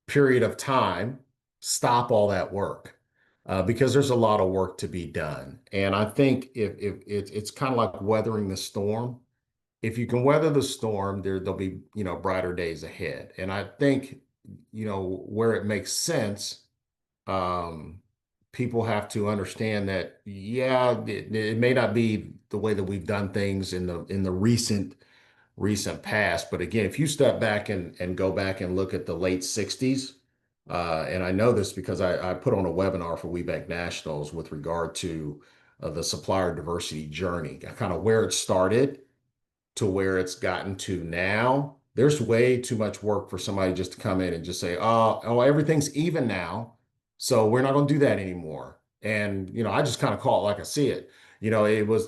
period of time stop all that work, because there's a lot of work to be done. And I think if it's kind of like weathering the storm. If you can weather the storm, there'll be brighter days ahead. And I think where it makes sense, um, people have to understand that, yeah, it may not be the way that we've done things in the recent recent past. But again, if you step back and go back and look at the late 60s, and I know this because I put on a webinar for WBEC Nationals with regard to the supplier diversity journey, kind of where it started to where it's gotten to now. There's way too much work for somebody just to come in and just say, oh, everything's even now, so we're not going to do that anymore. And, I just kind of call it like I see it. It was,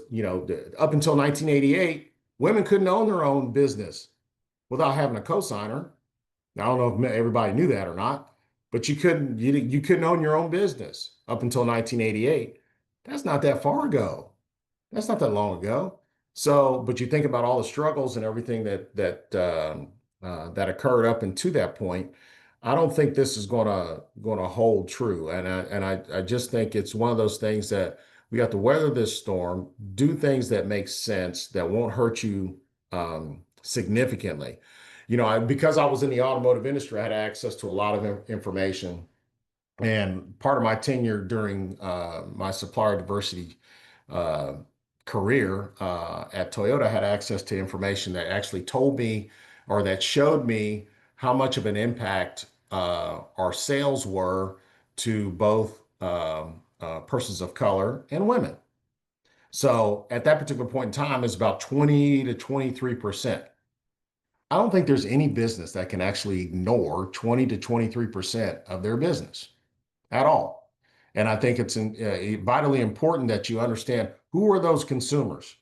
up until 1988, women couldn't own their own business without having a cosigner. Now, I don't know if everybody knew that or not, but you couldn't own your own business up until 1988. That's not that far ago. That's not that long ago. So, but you think about all the struggles and everything that occurred up until that point. I don't think this is gonna hold true, and I just think it's one of those things that we have to weather this storm, do things that make sense that won't hurt you significantly. Because I was in the automotive industry, I had access to a lot of information, and part of my tenure during my supplier diversity uh, career at Toyota, had access to information that actually told me, or that showed me, how much of an impact our sales were to both persons of color and women. So at that particular point in time, it's about 20 to 23%. I don't think there's any business that can actually ignore 20 to 23% of their business at all. And I think it's vitally important that you understand who are those consumers,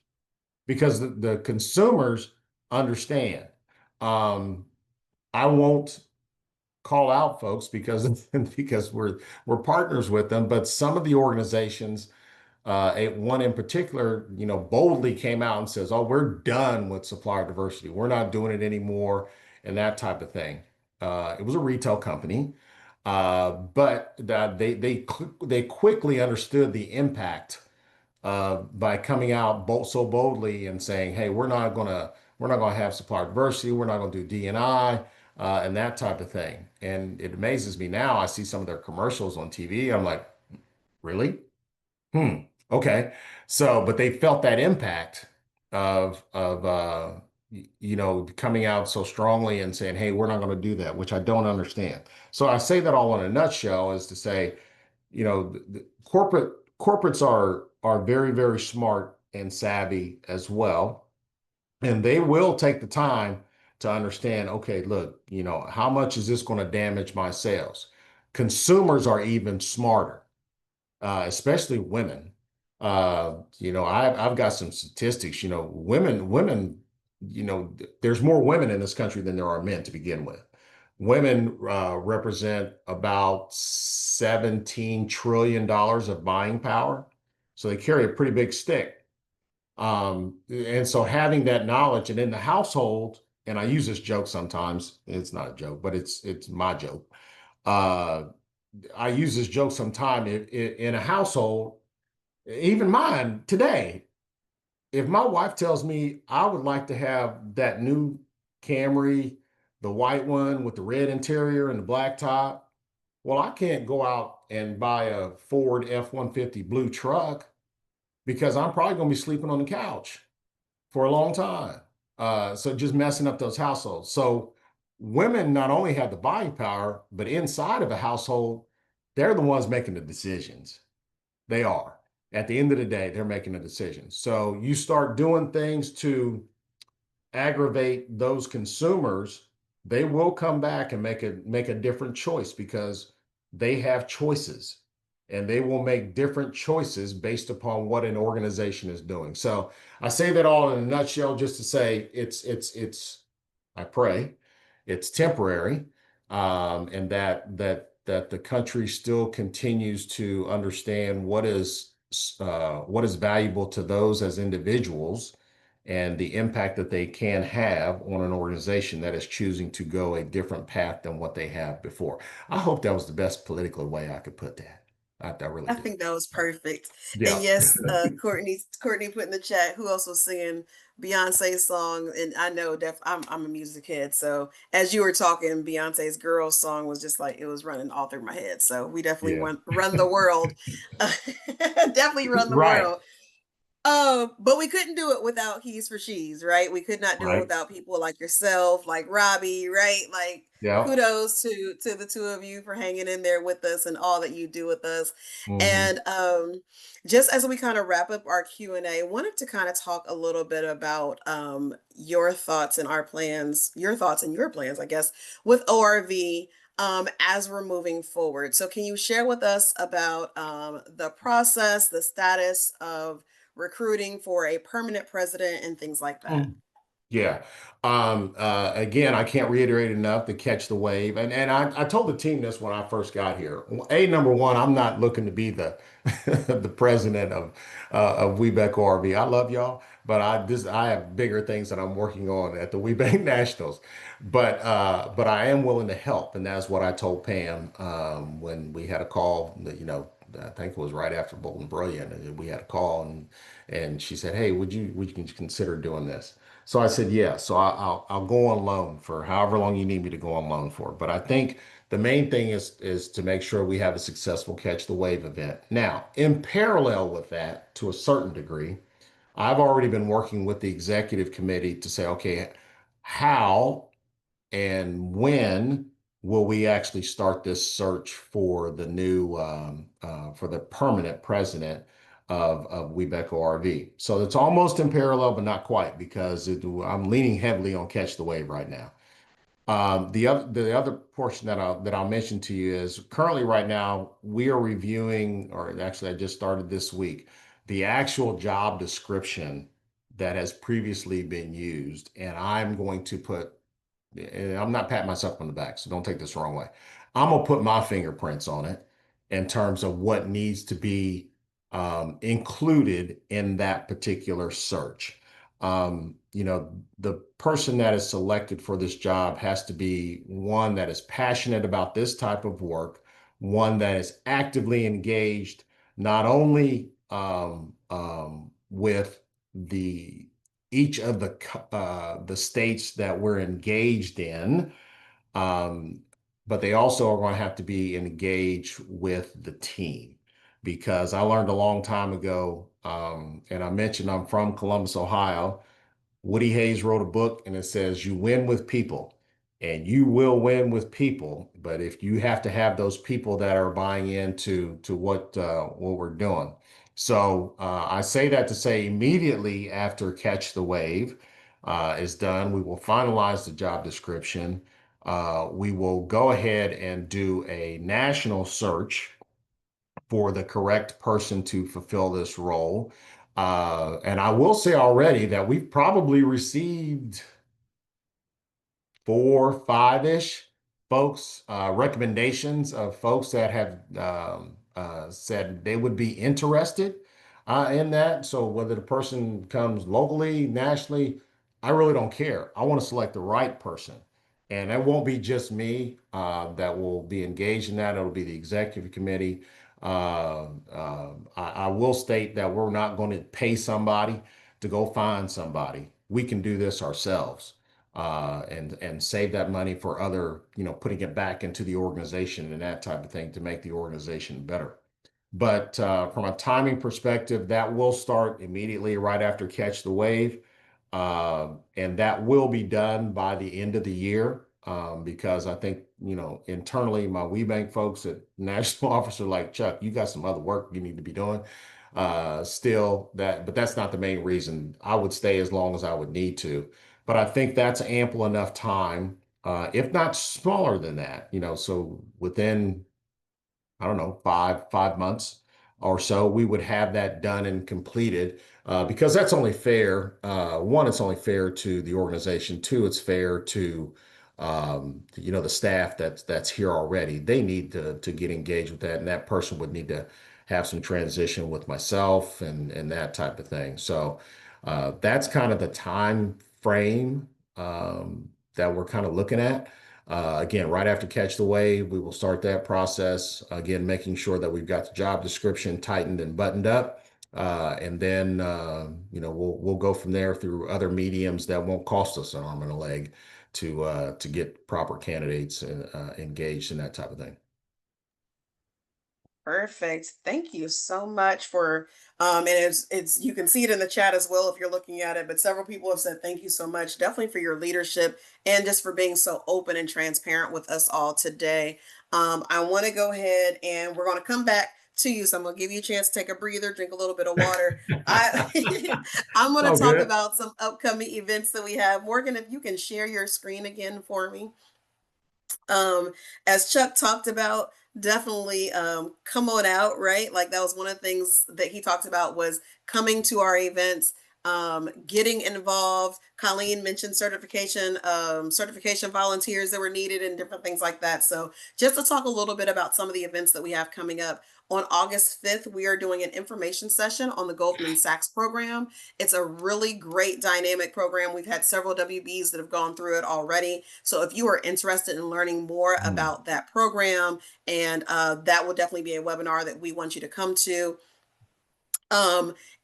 because the consumers understand. I won't call out folks because because we're partners with them, but some of the organizations, one in particular, boldly came out and says, "Oh, we're done with supplier diversity. We're not doing it anymore," and that type of thing. It was a retail company, but they quickly understood the impact by coming out so boldly and saying, "Hey, we're not gonna have supplier diversity. We're not gonna do D&I and that type of thing." And it amazes me now. I see some of their commercials on TV. I'm like, really? Okay. So, but they felt that impact of coming out so strongly and saying, "Hey, we're not going to do that," which I don't understand. So I say that all in a nutshell is to say, the corporates are very, very smart and savvy as well, and they will take the time to understand, okay, look, how much is this going to damage my sales? Consumers are even smarter, especially women. I've got some statistics. Women. There's more women in this country than there are men to begin with. Women represent about $17 trillion of buying power, so they carry a pretty big stick. And so having that knowledge, and in the household, and I use this joke sometimes. It's not a joke, but it's my joke. Uh, I use this joke sometime in a household, even mine today. If my wife tells me I would like to have that new Camry, the white one with the red interior and the black top, well, I can't go out and buy a Ford F-150 blue truck because I'm probably going to be sleeping on the couch for a long time. So just messing up those households. So women not only have the buying power, but inside of a household, they're the ones making the decisions. They are. At the end of the day, they're making a decision. So you start doing things to aggravate those consumers, they will come back and make a different choice, because they have choices, and they will make different choices based upon what an organization is doing. So I say that all in a nutshell just to say it's I pray it's temporary, and that the country still continues to understand what is valuable to those as individuals, and the impact that they can have on an organization that is choosing to go a different path than what they have before. I hope that was the best political way I could put that. I really I do. think that was perfect. And Yeah. yes, Courtney put in the chat who else was singing Beyonce's song. And I know I'm a music head. So as you were talking, Beyonce's Girls song was just like it was running all through my head. So we definitely Yeah. run the world. Definitely run the Right. world. But we couldn't do it without He's for She's, right? We could not do it Right. without people like yourself, like Robbie, right? Like Yeah. kudos to the two of you for hanging in there with us and all that you do with us. Hmm. And just as we kind of wrap up our Q&A, wanted to kind of talk a little bit about your thoughts and our plans, your thoughts and your plans, I guess, with ORV as we're moving forward. So can you share with us about the process, the status of recruiting for a permanent president and things like that? Yeah. Again, I can't reiterate enough to catch the wave. And I told the team this when I first got here. Number one, I'm not looking to be the the president of WBEC ORV. I love y'all, but I have bigger things that I'm working on at the WBEC Nationals. But I am willing to help, and that's what I told Pam when we had a call. I think it was right after Bolton Brilliant, and we had a call, and she said, "Hey, would you consider doing this?" So I said, yeah. So I'll go on loan for however long you need me to go on loan for. But I think the main thing is to make sure we have a successful Catch the Wave event. Now, in parallel with that, to a certain degree, I've already been working with the executive committee to say, okay, how and when will we actually start this search for the new for the permanent president of WBEC ORV? So it's almost in parallel, but not quite, because I'm leaning heavily on Catch the Wave right now. The other portion that I'll mention to you is currently right now we are reviewing, or actually I just started this week, the actual job description that has previously been used, and I'm going to put, and I'm not patting myself on the back, so don't take this the wrong way. I'm gonna put my fingerprints on it in terms of what needs to be included in that particular search. The person that is selected for this job has to be one that is passionate about this type of work, one that is actively engaged, not only with the each of the states that we're engaged in, um, but they also are going to have to be engaged with the team. Because I learned a long time ago, and I mentioned I'm from Columbus, Ohio. Woody Hayes wrote a book and it says you win with people, and you will win with people. But if you have to have those people that are buying into what we're doing. So I say that to say immediately after Catch the Wave is done, we will finalize the job description. We will go ahead and do a national search for the correct person to fulfill this role. And I will say already that we've probably received 4, 5-ish folks, recommendations of folks that have said they would be interested in that. So whether the person comes locally, nationally, I really don't care. I want to select the right person. And it won't be just me that will be engaged in that. It'll be the executive committee. I will state that we're not going to pay somebody to go find somebody. We can do this ourselves and save that money for other, putting it back into the organization and that type of thing to make the organization better. But from a timing perspective, that will start immediately right after Catch the Wave. And that will be done by the end of the year because I think, internally, my WeBank folks at National Office are like, Chuck, you got some other work you need to be doing. But that's not the main reason. I would stay as long as I would need to. But I think that's ample enough time, if not smaller than that, so within, I don't know, five months or so, we would have that done and completed because that's only fair. One, it's only fair to the organization. Two, it's fair to the staff that's here already. They need to get engaged with that, and that person would need to have some transition with myself and that type of thing. So that's kind of the time frame that we're kind of looking at. Again, right after Catch the Wave, we will start that process. Again, making sure that we've got the job description tightened and buttoned up. And then, we'll go from there through other mediums that won't cost us an arm and a leg to get proper candidates engaged in that type of thing. Perfect. Thank you so much for and it's you can see it in the chat as well if you're looking at it, but several people have said thank you so much, definitely for your leadership and just for being so open and transparent with us all today. I want to go ahead and we're going to come back to you. So I'm going to give you a chance to take a breather, drink a little bit of water. I I'm It's going to all talk good. about some upcoming events that we have. Morgan, if you can share your screen again for me. um as Chuck talked about, definitely come on out, right? Like that was one of the things that he talked about was coming to our events, getting involved. Colleen mentioned certification volunteers that were needed and different things like that. So just to talk a little bit about some of the events that we have coming up. On August 5th, we are doing an information session on the Goldman Sachs program. It's a really great dynamic program. We've had several WBs that have gone through it already. So if you are interested in learning more Mm. about that program, and that will definitely be a webinar that we want you to come to.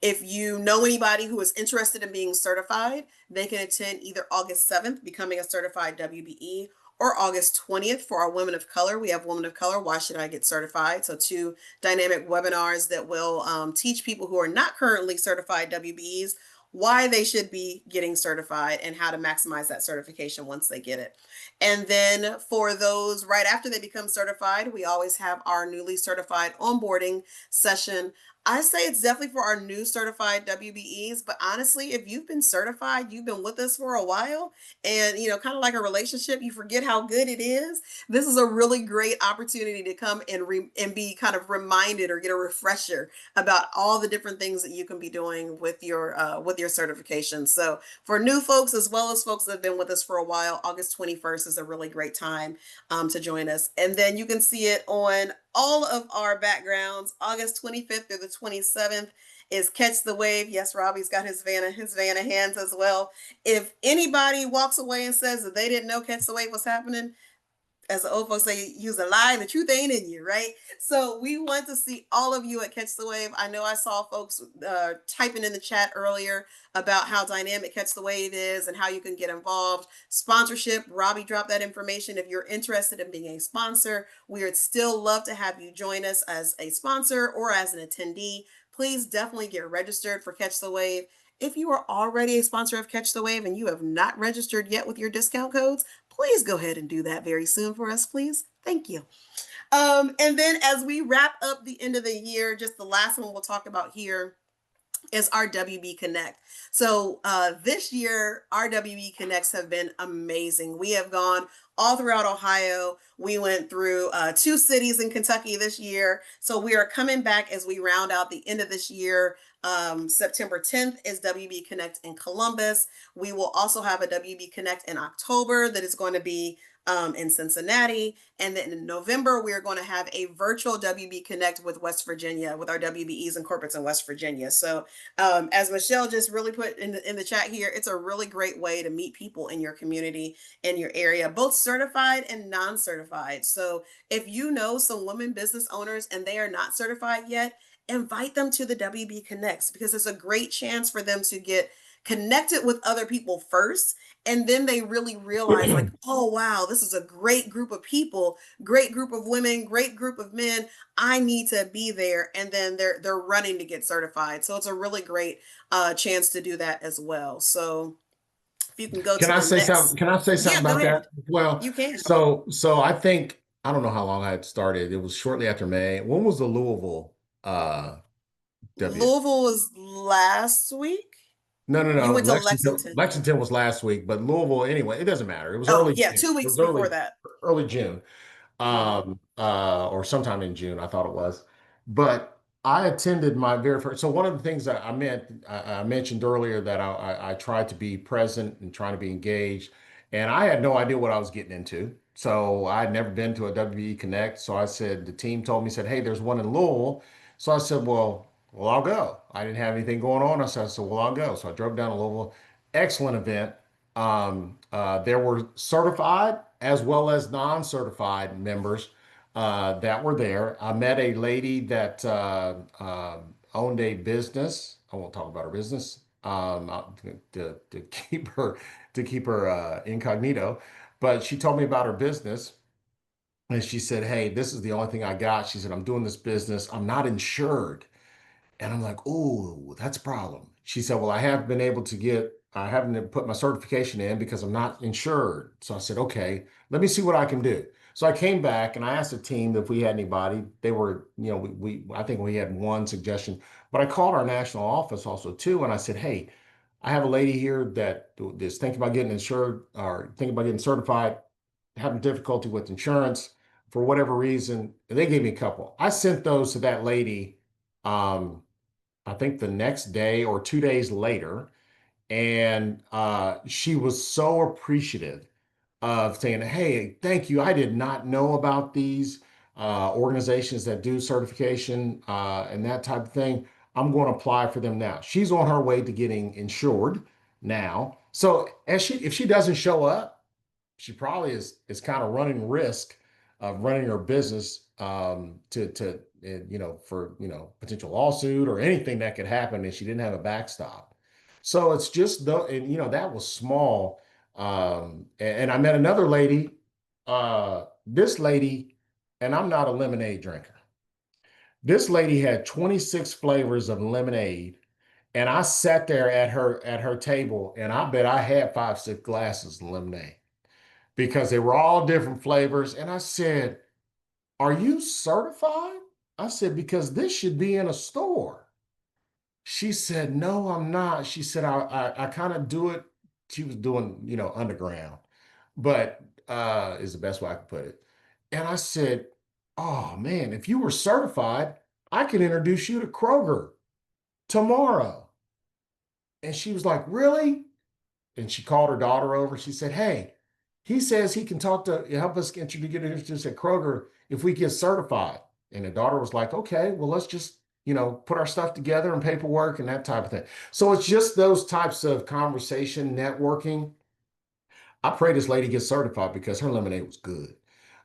If you know anybody who is interested in being certified, they can attend either August 7th, becoming a certified WBE, or August 20th for our Women of Color. We have Women of Color, Why Should I Get Certified? So two dynamic webinars that will teach people who are not currently certified WBEs why they should be getting certified and how to maximize that certification once they get it. And then for those right after they become certified, we always have our newly certified onboarding session. I say it's definitely for our new certified WBEs, but honestly, if you've been certified, you've been with us for a while, and kind of like a relationship, you forget how good it is. This is a really great opportunity to come and be kind of reminded or get a refresher about all the different things that you can be doing with your certification. So for new folks as well as folks that have been with us for a while, August 21st is a really great time to join us. And then you can see it on all of our backgrounds. August 25th through the 27th is Catch the Wave. Yes, Robbie's got his Vanna hands as well. If anybody walks away and says that they didn't know Catch the Wave was happening, as the old folks say, use a lie and the truth ain't in you, right? So we want to see all of you at Catch the Wave. I know I saw folks typing in the chat earlier about how dynamic Catch the Wave is and how you can get involved. Sponsorship, Robbie dropped that information. If you're interested in being a sponsor, we would still love to have you join us as a sponsor or as an attendee. Please definitely get registered for Catch the Wave. If you are already a sponsor of Catch the Wave and you have not registered yet with your discount codes, please go ahead and do that very soon for us, please. Thank you. And then as we wrap up the end of the year, just the last one we'll talk about here is our WB Connect. So this year, our WB Connects have been amazing. We have gone all throughout Ohio. We went through 2 cities in Kentucky this year. So we are coming back as we round out the end of this year. September 10th is WB Connect in Columbus. We will also have a WB Connect in October that is going to be in Cincinnati. And then in November, we are going to have a virtual WB Connect with West Virginia, with our WBEs and corporates in West Virginia. So as Michelle just really put in the chat here, it's a really great way to meet people in your community, in your area, both certified and non-certified. So if you know some women business owners and they are not certified yet, invite them to the WB Connects because it's a great chance for them to get connected with other people first. And then they really realize like, oh, wow, this is a great group of people, great group of women, great group of men. I need to be there. And then they're running to get certified. So it's a really great chance to do that as well. So if you can go Can to I the say something? next. Can I say Yeah, something go about ahead. that as well? You can. So I think I don't know how long I had started. It was shortly after May. When was the Louisville W? Louisville was last week. No. You went to Lexington. Lexington. Lexington was last week, but Louisville anyway. It doesn't matter. It was Oh, early yeah, June. 2 It weeks was before that. early June. Mhm. Or sometime in June, I thought it was. But I attended my very first. So one of the things that I mentioned earlier that I tried to be present and trying to be engaged, and I had no idea what I was getting into. So I had never been to a WBE Connect. So I said, the team told me, said, hey, there's one in Louisville. So I said, well, I'll go. I didn't have anything going on. I said, well, I'll go. So I drove down to Louisville. Excellent event. There were certified as well as non-certified members that were there. I met a lady that owned a business. I won't talk about her business to keep her incognito, but she told me about her business. And she said, "Hey, this is the only thing I got." She said, "I'm doing this business. I'm not insured." And I'm like, "Oh, that's a problem." She said, "Well, I haven't put my certification in because I'm not insured." So I said, "Okay, let me see what I can do." So I came back and I asked the team if we had anybody. They were, I think we had one suggestion, but I called our national office also too. And I said, "Hey, I have a lady here that is thinking about getting insured or thinking about getting certified, having difficulty with insurance for whatever reason." And they gave me a couple. I sent those to that lady. Um, I think the next day or 2 days later, and she was so appreciative of saying, "Hey, thank you. I did not know about these organizations that do certification and that type of thing. I'm going to apply for them now." She's on her way to getting insured now. So if she doesn't show up, she probably is kind of running risk of running her business for potential lawsuit or anything that could happen, and she didn't have a backstop. So it's just though, and that was small. And I met another lady. This lady, and I'm not a lemonade drinker. This lady had 26 flavors of lemonade, and I sat there at her table, and I bet I had 5, 6 glasses of lemonade because they were all different flavors. And I said, "Are you certified?" I said, "Because this should be in a store." She said, "No, I'm not." She said, I kind of do it. She was doing, underground, but is the best way I could put it. And I said, "Oh man, if you were certified, I could introduce you to Kroger tomorrow." And she was like, "Really?" And she called her daughter over. She said, "Hey, he says he can help us get you to get introduced at Kroger if we get certified." And the daughter was like, "Okay, well, let's just, put our stuff together and paperwork and that type of thing." So it's just those types of conversation networking. I pray this lady gets certified because her lemonade was good.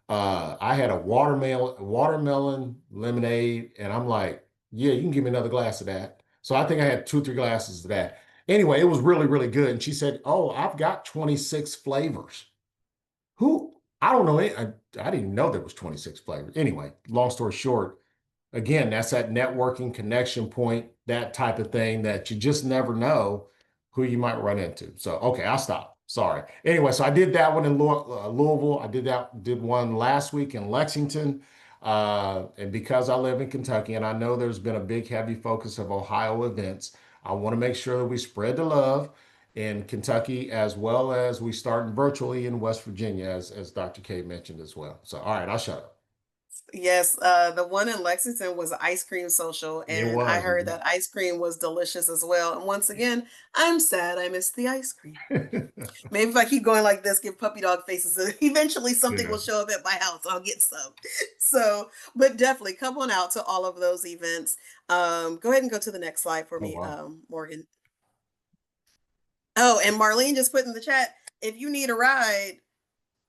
I had a watermelon lemonade, and I'm like, "Yeah, you can give me another glass of that." So I think I had 2, 3 glasses of that. Anyway, it was really, really good. And she said, "Oh, I've got 26 flavors." Who I don't know. I didn't even know there was 26 flavors. Anyway, long story short, again, that's that networking connection point, that type of thing that you just never know who you might run into. So, okay, I'll stop. Sorry. Anyway, so I did that one in Louisville. Did one last week in Lexington. And because I live in Kentucky and I know there's been a big, heavy focus of Ohio events, I want to make sure that we spread the love in Kentucky as well as we start virtually in West Virginia, as Dr. K mentioned as well. So, all right, I'll shut up. Yes, the one in Lexington was an ice cream social, It and I was. heard that ice cream was delicious as well. And once again, I'm sad I missed the ice cream. Maybe if I keep going like this, give puppy dog faces, eventually something Yeah. will show up at my house. I'll get some. So, but definitely come on out to all of those events. Go ahead and go to the next slide for Oh, me, wow. Morgan. Oh, and Marlene just put in the chat, if you need a ride,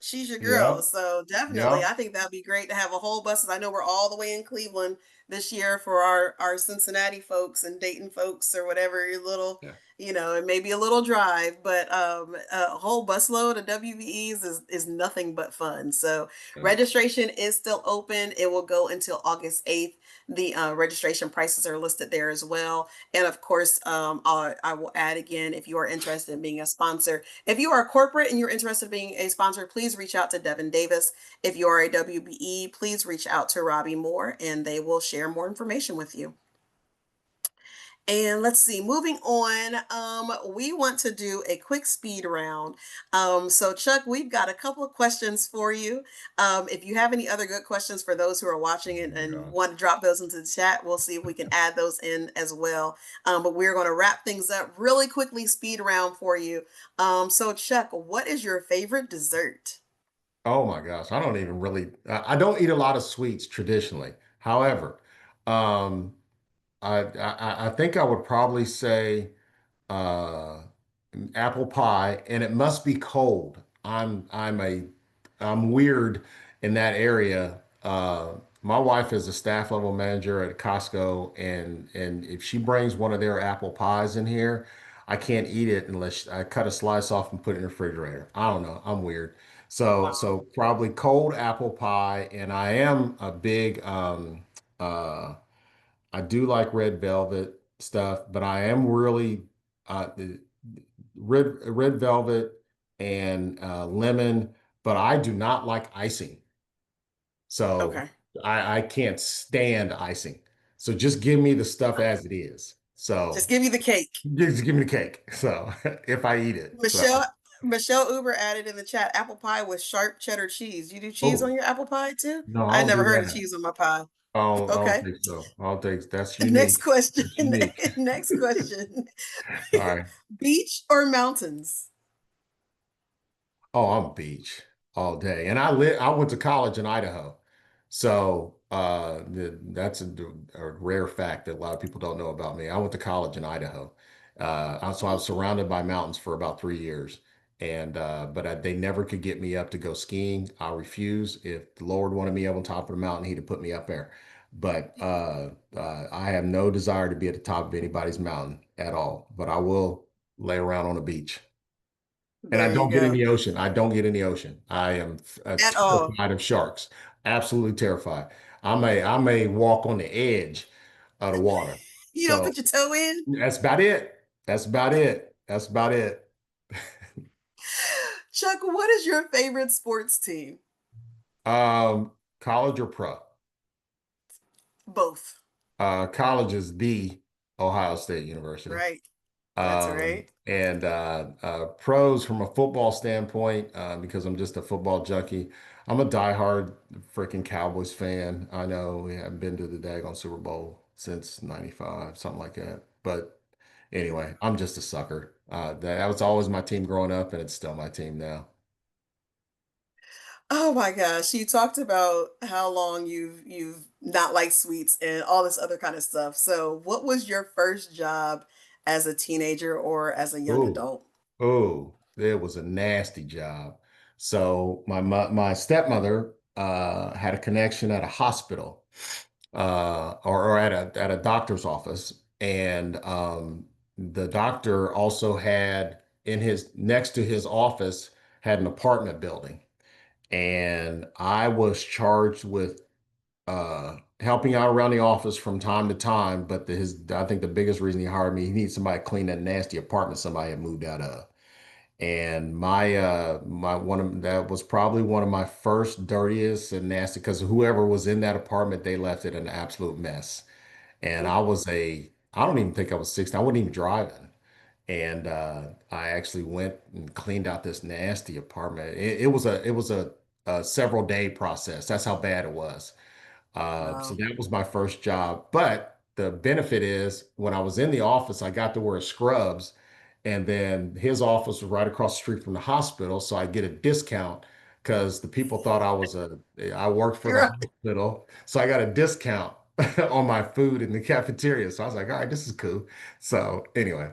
she's your girl. Yep. So definitely, Yep. I think that'd be great to have a whole buses. I know we're all the way in Cleveland this year for our Cincinnati folks and Dayton folks or whatever your little, Yeah. it may be a little drive, but a whole busload of WVEs is nothing but fun. So Yeah. registration is still open. It will go until August 8th. The registration prices are listed there as well. And of course, I will add again, if you are interested in being a sponsor, if you are a corporate and you're interested in being a sponsor, please reach out to Devin Davis. If you are a WBE, please reach out to Robbie Moore and they will share more information with you. And let's see, moving on, we want to do a quick speed round. So Chuck, we've got a couple of questions for you. If you have any other good questions for those who are watching Oh my and God. want to drop those into the chat, we'll see if we can add those in as well. But we're going to wrap things up really quickly, speed round for you. So Chuck, what is your favorite dessert? Oh my gosh. I don't eat a lot of sweets traditionally. However, um, I think I would probably say uh, apple pie, and it must be cold. I'm weird in that area. My wife is a staff level manager at Costco, and if she brings one of their apple pies in here, I can't eat it unless I cut a slice off and put it in the refrigerator. I don't know. I'm weird. So Wow. probably cold apple pie, and I am a big uh I do like red velvet stuff, but I am really the red velvet and lemon, but I do not like icing. So Okay. I can't stand icing. So just give me the stuff as it is. Just So give you the cake. just give me the cake. So if I eat it. So Michelle Uber added in the chat apple pie with sharp cheddar cheese. You do cheese on oh your apple pie too? no, I I don't do never heard of that. cheese on my pie. I don't Okay. think so. I don't think that's Next unique. question. That's unique. Next question. All right. Beach or mountains? Oh, I'm beach all day. And I went to college in Idaho. So that's a rare fact that a lot of people don't know about me. I went to college in Idaho. So I was surrounded by mountains for about 3 years. And they never could get me up to go skiing. I refuse. If the Lord wanted me up on top of the mountain, he'd have put me up there. But I have no desire to be at the top of anybody's mountain at all. But I will lay around on a beach. And I There you don't get in go. the ocean. I don't get in the ocean. I am At all. terrified of sharks. Absolutely terrified. I may walk on the edge of the water. You don't So put your toe in? that's about it. That's about it. That's about it. Chuck, what is your favorite sports team? College or pro? Both. College is the Ohio State University. Right. That's right. And pros from a football standpoint, because I'm just a football junkie. I'm a diehard freaking Cowboys fan. I know we haven't been to the daggone Super Bowl since '95, something like that. But anyway, I'm just a sucker. That was always my team growing up, and it's still my team now. Oh my gosh, you talked about how long you've not liked sweets and all this other kind of stuff. So, what was your first job as a teenager or as a young Oh, adult? oh, it was a nasty job. So my stepmother had a connection at a hospital, or at a doctor's office, and the doctor also had in his next to his office had an apartment building, and I was charged with helping out around the office from time to time. But his I think the biggest reason he hired me, he needed somebody to clean that nasty apartment somebody had moved out of. And my one of that was probably one of my first dirtiest and nasty because whoever was in that apartment, they left it an absolute mess. And I don't even think I was 16. I wasn't even driving. And I actually went and cleaned out this nasty apartment. It was a several day process. That's how bad it was. So Wow. that was my first job. But the benefit is when I was in the office, I got to wear scrubs. And then his office was right across the street from the hospital. So I get a discount because the people thought I worked for You're the right. hospital. So I got a discount on my food in the cafeteria. So I was like, all right, this is cool. So anyway,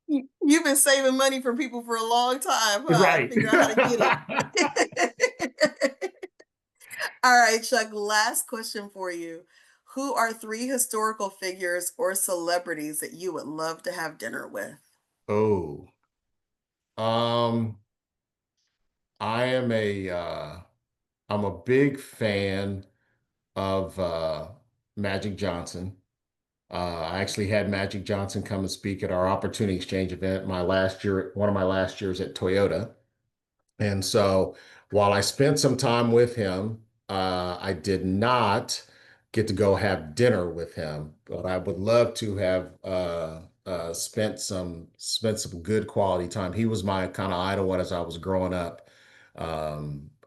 You've been saving money from people for a long time, huh? right. Figure out how to get it. All right, Chuck, last question for you. Who are three historical figures or celebrities that you would love to have dinner with? Oh, um, I am I'm a big fan of Magic Johnson. I actually had Magic Johnson come and speak at our Opportunity Exchange event one of my last years at Toyota. And so while I spent some time with him, I did not get to go have dinner with him, but I would love to have spent some good quality time. He was my kind of idol as I was growing up.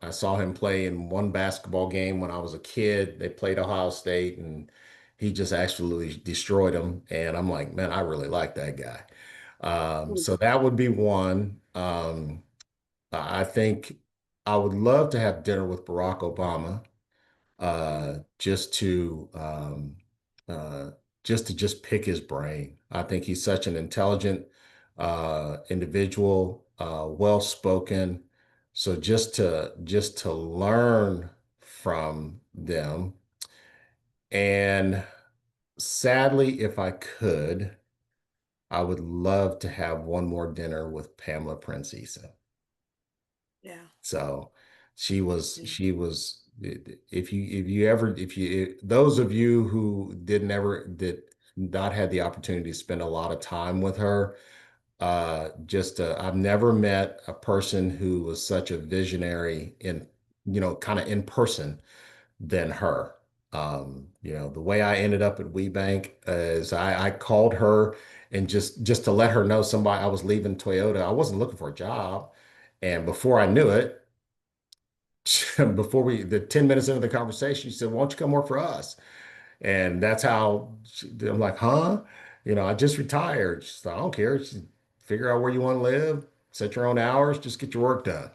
I saw him play in one basketball game when I was a kid. They played Ohio State, and he just absolutely destroyed them. And I'm like, man, I really like that guy. So that would be one. I think I would love to have dinner with Barack Obama, just uh, to just pick his brain. I think he's such an intelligent individual, well spoken. So just to learn from them, and sadly, if I could, I would love to have one more dinner with Pamela Prince Issa. Yeah. So Yeah. she was, if you those of you who did not had the opportunity to spend a lot of time with her, I've never met a person who was such a visionary in, kind of in person than her. The way I ended up at WeBank is I called her and just to let her know I was leaving Toyota. I wasn't looking for a job. And before I knew it, the 10 minutes into the conversation, she said, "Why don't you come work for us?" And that's how I'm like, huh? I just retired. She's like, "I don't care. Just figure out where you want to live, set your own hours, just get your work done."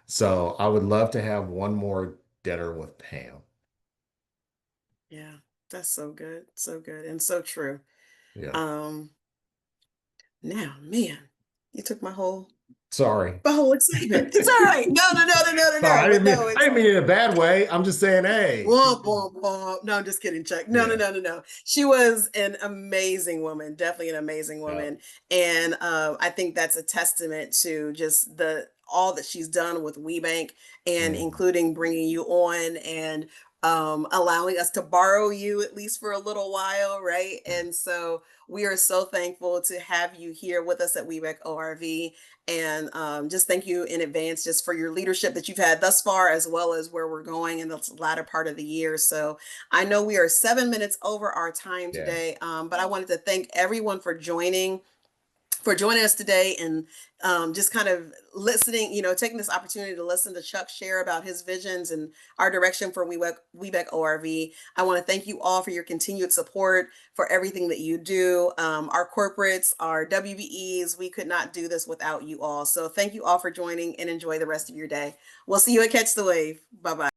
So I would love to have one more dinner with Pam. Yeah. That's so good. So good. And so true. Yeah. Um, Now, man, you took Sorry. my whole excitement. It's all right. No, no, no, no, no, no, Sorry. no. But no, I it's didn't mean it in a bad way. I'm just saying, hey. womp, womp, womp. No, I'm just kidding, Chuck. No, no, Yeah. no, no, no. She was an amazing woman, definitely an amazing Yeah. woman. And I think that's a testament to just the all that she's done with WeBank and Mhm. including bringing you on and allowing us to borrow you at least for a little while, right? And so we are so thankful to have you here with us at WeBank ORV. And just thank you in advance just for your leadership that you've had thus far, as well as where we're going in the latter part of the year. So I know we are 7 minutes over our time Yeah. today, but I wanted to thank everyone for joining us today and just kind of listening, taking this opportunity to listen to Chuck share about his visions and our direction for WeBank ORV. I want to thank you all for your continued support, for everything that you do. Our corporates, our WBEs, we could not do this without you all. So thank you all for joining and enjoy the rest of your day. We'll see you at Catch the Wave. Bye-bye.